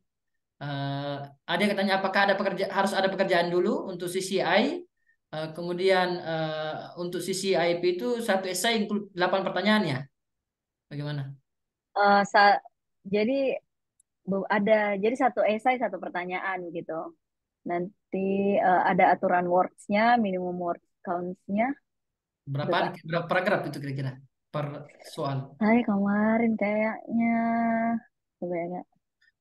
Eh, ada yang tanya apakah harus ada pekerjaan dulu untuk CCI. Kemudian untuk CCIP itu satu essay include 8 pertanyaan ya. Bagaimana? Eh, sa- jadi jadi satu esai satu pertanyaan gitu. Nanti ada aturan words-nya, minimum word counts-nya, gitu Kak. Berapa paragraf itu kira-kira per soal? Saya kemarin kayaknya, coba ya Kak.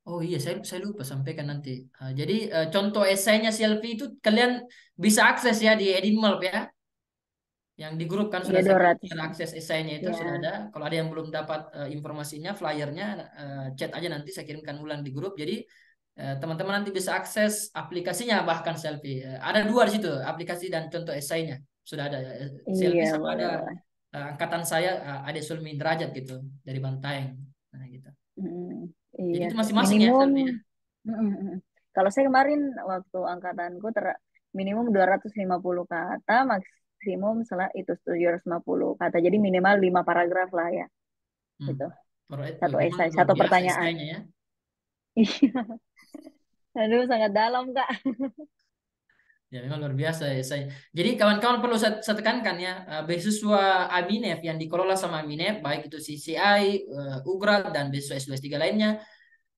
Oh iya, saya lupa sampaikan nanti. Jadi contoh esainya Selfie itu kalian bisa akses ya di Edinburgh ya. Yang di grup kan Iya sudah saya 200. ada akses esainya itu Ya. sudah ada. Kalau ada yang belum dapat informasinya, flyernya, chat aja nanti saya kirimkan ulang di grup. Jadi teman-teman nanti bisa akses aplikasinya, bahkan Selfie. Ada 2 di situ, aplikasi dan contoh esainya sudah ada. Selfie Iya, sama ada boleh. angkatan saya, Ade Sulmi Derajat gitu dari Bantaeng. Nah gitu. Jadi Iya, itu masing-masing ya minimum. Selfie ya. Kalau saya kemarin waktu angkatanku minimum 250 kata, maksimum itu 750 kata. Jadi minimal 5 paragraf lah ya. Gitu. Satu Memang esai, luar satu biasa pertanyaan. esainya ya. Iya. Aduh, sangat dalam, Kak. Ya memang luar biasa ya saya. Jadi kawan-kawan perlu saya tekankan ya, beasiswa Aminef yang dikelola sama Aminef, baik itu CCI, UGRAD dan beasiswa S2 S3 lainnya,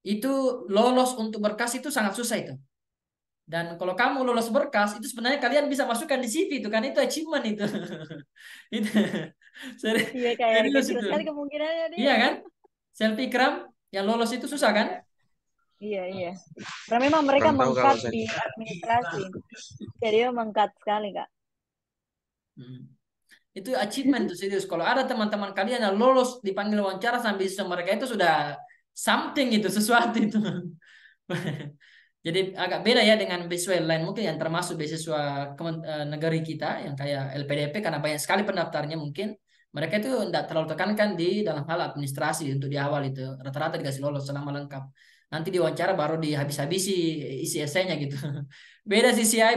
itu lolos untuk berkas itu sangat susah itu. Dan kalau kamu lolos berkas itu sebenarnya kalian bisa masukkan di CV itu kan, itu achievement itu. Itu Iya, kayak serius kecil itu. sekali kemungkinannya dia. Iya kan? Selfie Kram yang lolos itu susah kan? Iya, iya. Karena memang mereka Kurang tahu kalau mengkat saya. di administrasi. Jadi mengkat sekali, Kak. Itu achievement tuh serius. Kalau ada teman-teman kalian yang lolos dipanggil wawancara sama beasiswa mereka itu sudah something itu, sesuatu itu. Jadi agak beda ya dengan beasiswa yang lain mungkin yang termasuk beasiswa negeri kita yang kayak LPDP, karena banyak sekali pendaftarnya mungkin. Mereka itu tidak terlalu tekankan di dalam hal administrasi untuk di awal itu. Rata-rata dikasih lolos selama lengkap. Nanti diwawancara baru dihabis-habisi isi esainya gitu. Beda CCI,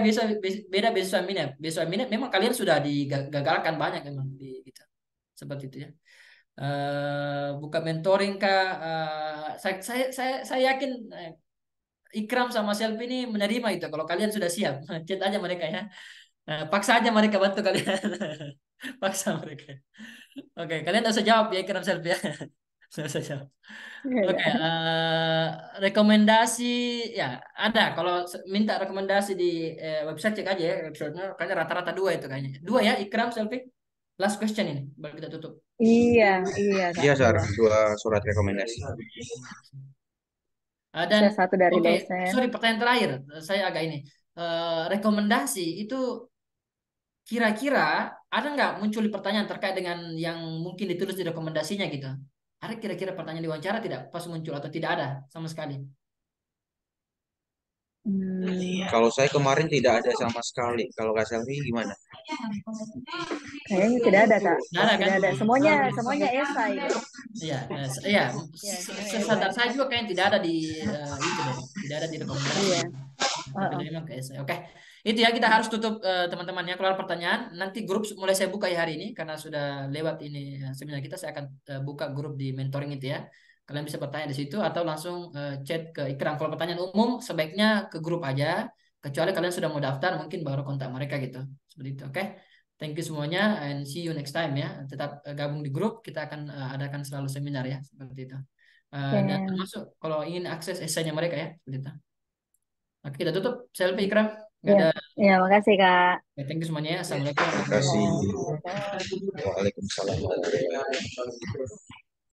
beda beasiswa minat. Beasiswa minat memang kalian sudah digagalkan banyak memang di gitu. Seperti itu ya. Buka mentoring kah? Saya yakin Ikram sama Selvi ini menerima itu. Kalau kalian sudah siap, chat aja mereka ya. Paksa aja mereka bantu kalian. Paksa mereka. Oke, kalian tidak usah jawab ya Ikram, Selvi ya. Tidak usah jawab. Oke, rekomendasi ya ada. Kalau minta rekomendasi di website, cek aja ya websitenya. Kayaknya rata-rata 2 itu kayaknya. 2 ya, Ikram, Selvi. Last question ini, baru kita tutup. Iya, Kak. Iya, Sar, 2 surat rekomendasi. Dan satu dari oke, dosen. sorry, pertanyaan terakhir. Saya agak ini. Rekomendasi itu kira-kira ada nggak muncul pertanyaan terkait dengan yang mungkin ditulis di rekomendasinya gitu? Ada kira-kira pertanyaan di wawancara tidak pas muncul atau tidak ada sama sekali? Kalau saya kemarin tidak ada sama sekali. Kalau Kak Selvi gimana? Kayaknya tidak ada, Kak. Tidak ada kan? Tidak ada. Semuanya esai. Iya, iya. Iya, Sesadar saya juga kayaknya tidak ada di itu deh, tidak ada di rekomendasi. Iya. Tapi memang ke essay. Oke, itu ya kita harus tutup teman-teman ya. Kalau ada pertanyaan, nanti grup mulai saya buka ya hari ini karena sudah lewat ini seminar kita. Saya akan buka grup di mentoring itu ya. Kalian bisa bertanya di situ atau langsung chat ke Ikram. Kalau pertanyaan umum sebaiknya ke grup aja. Kecuali kalian sudah mau daftar, mungkin baru kontak mereka gitu. Seperti itu. Oke. Thank you semuanya and see you next time ya. Tetap gabung di grup. Kita akan adakan selalu seminar ya. Seperti itu. Dan Oke. termasuk kalau ingin akses esainya mereka ya. Seperti itu. Oke, kita tutup. Selfie Ikram. Nggak Ya, ada. ya, makasih Kak. Ya, thank you semuanya ya. Assalamualaikum Terima warahmatullahi kasih. wabarakatuh. Ya, Assalamualaikum. Waalaikumsalam warahmatullahi wabarakatuh.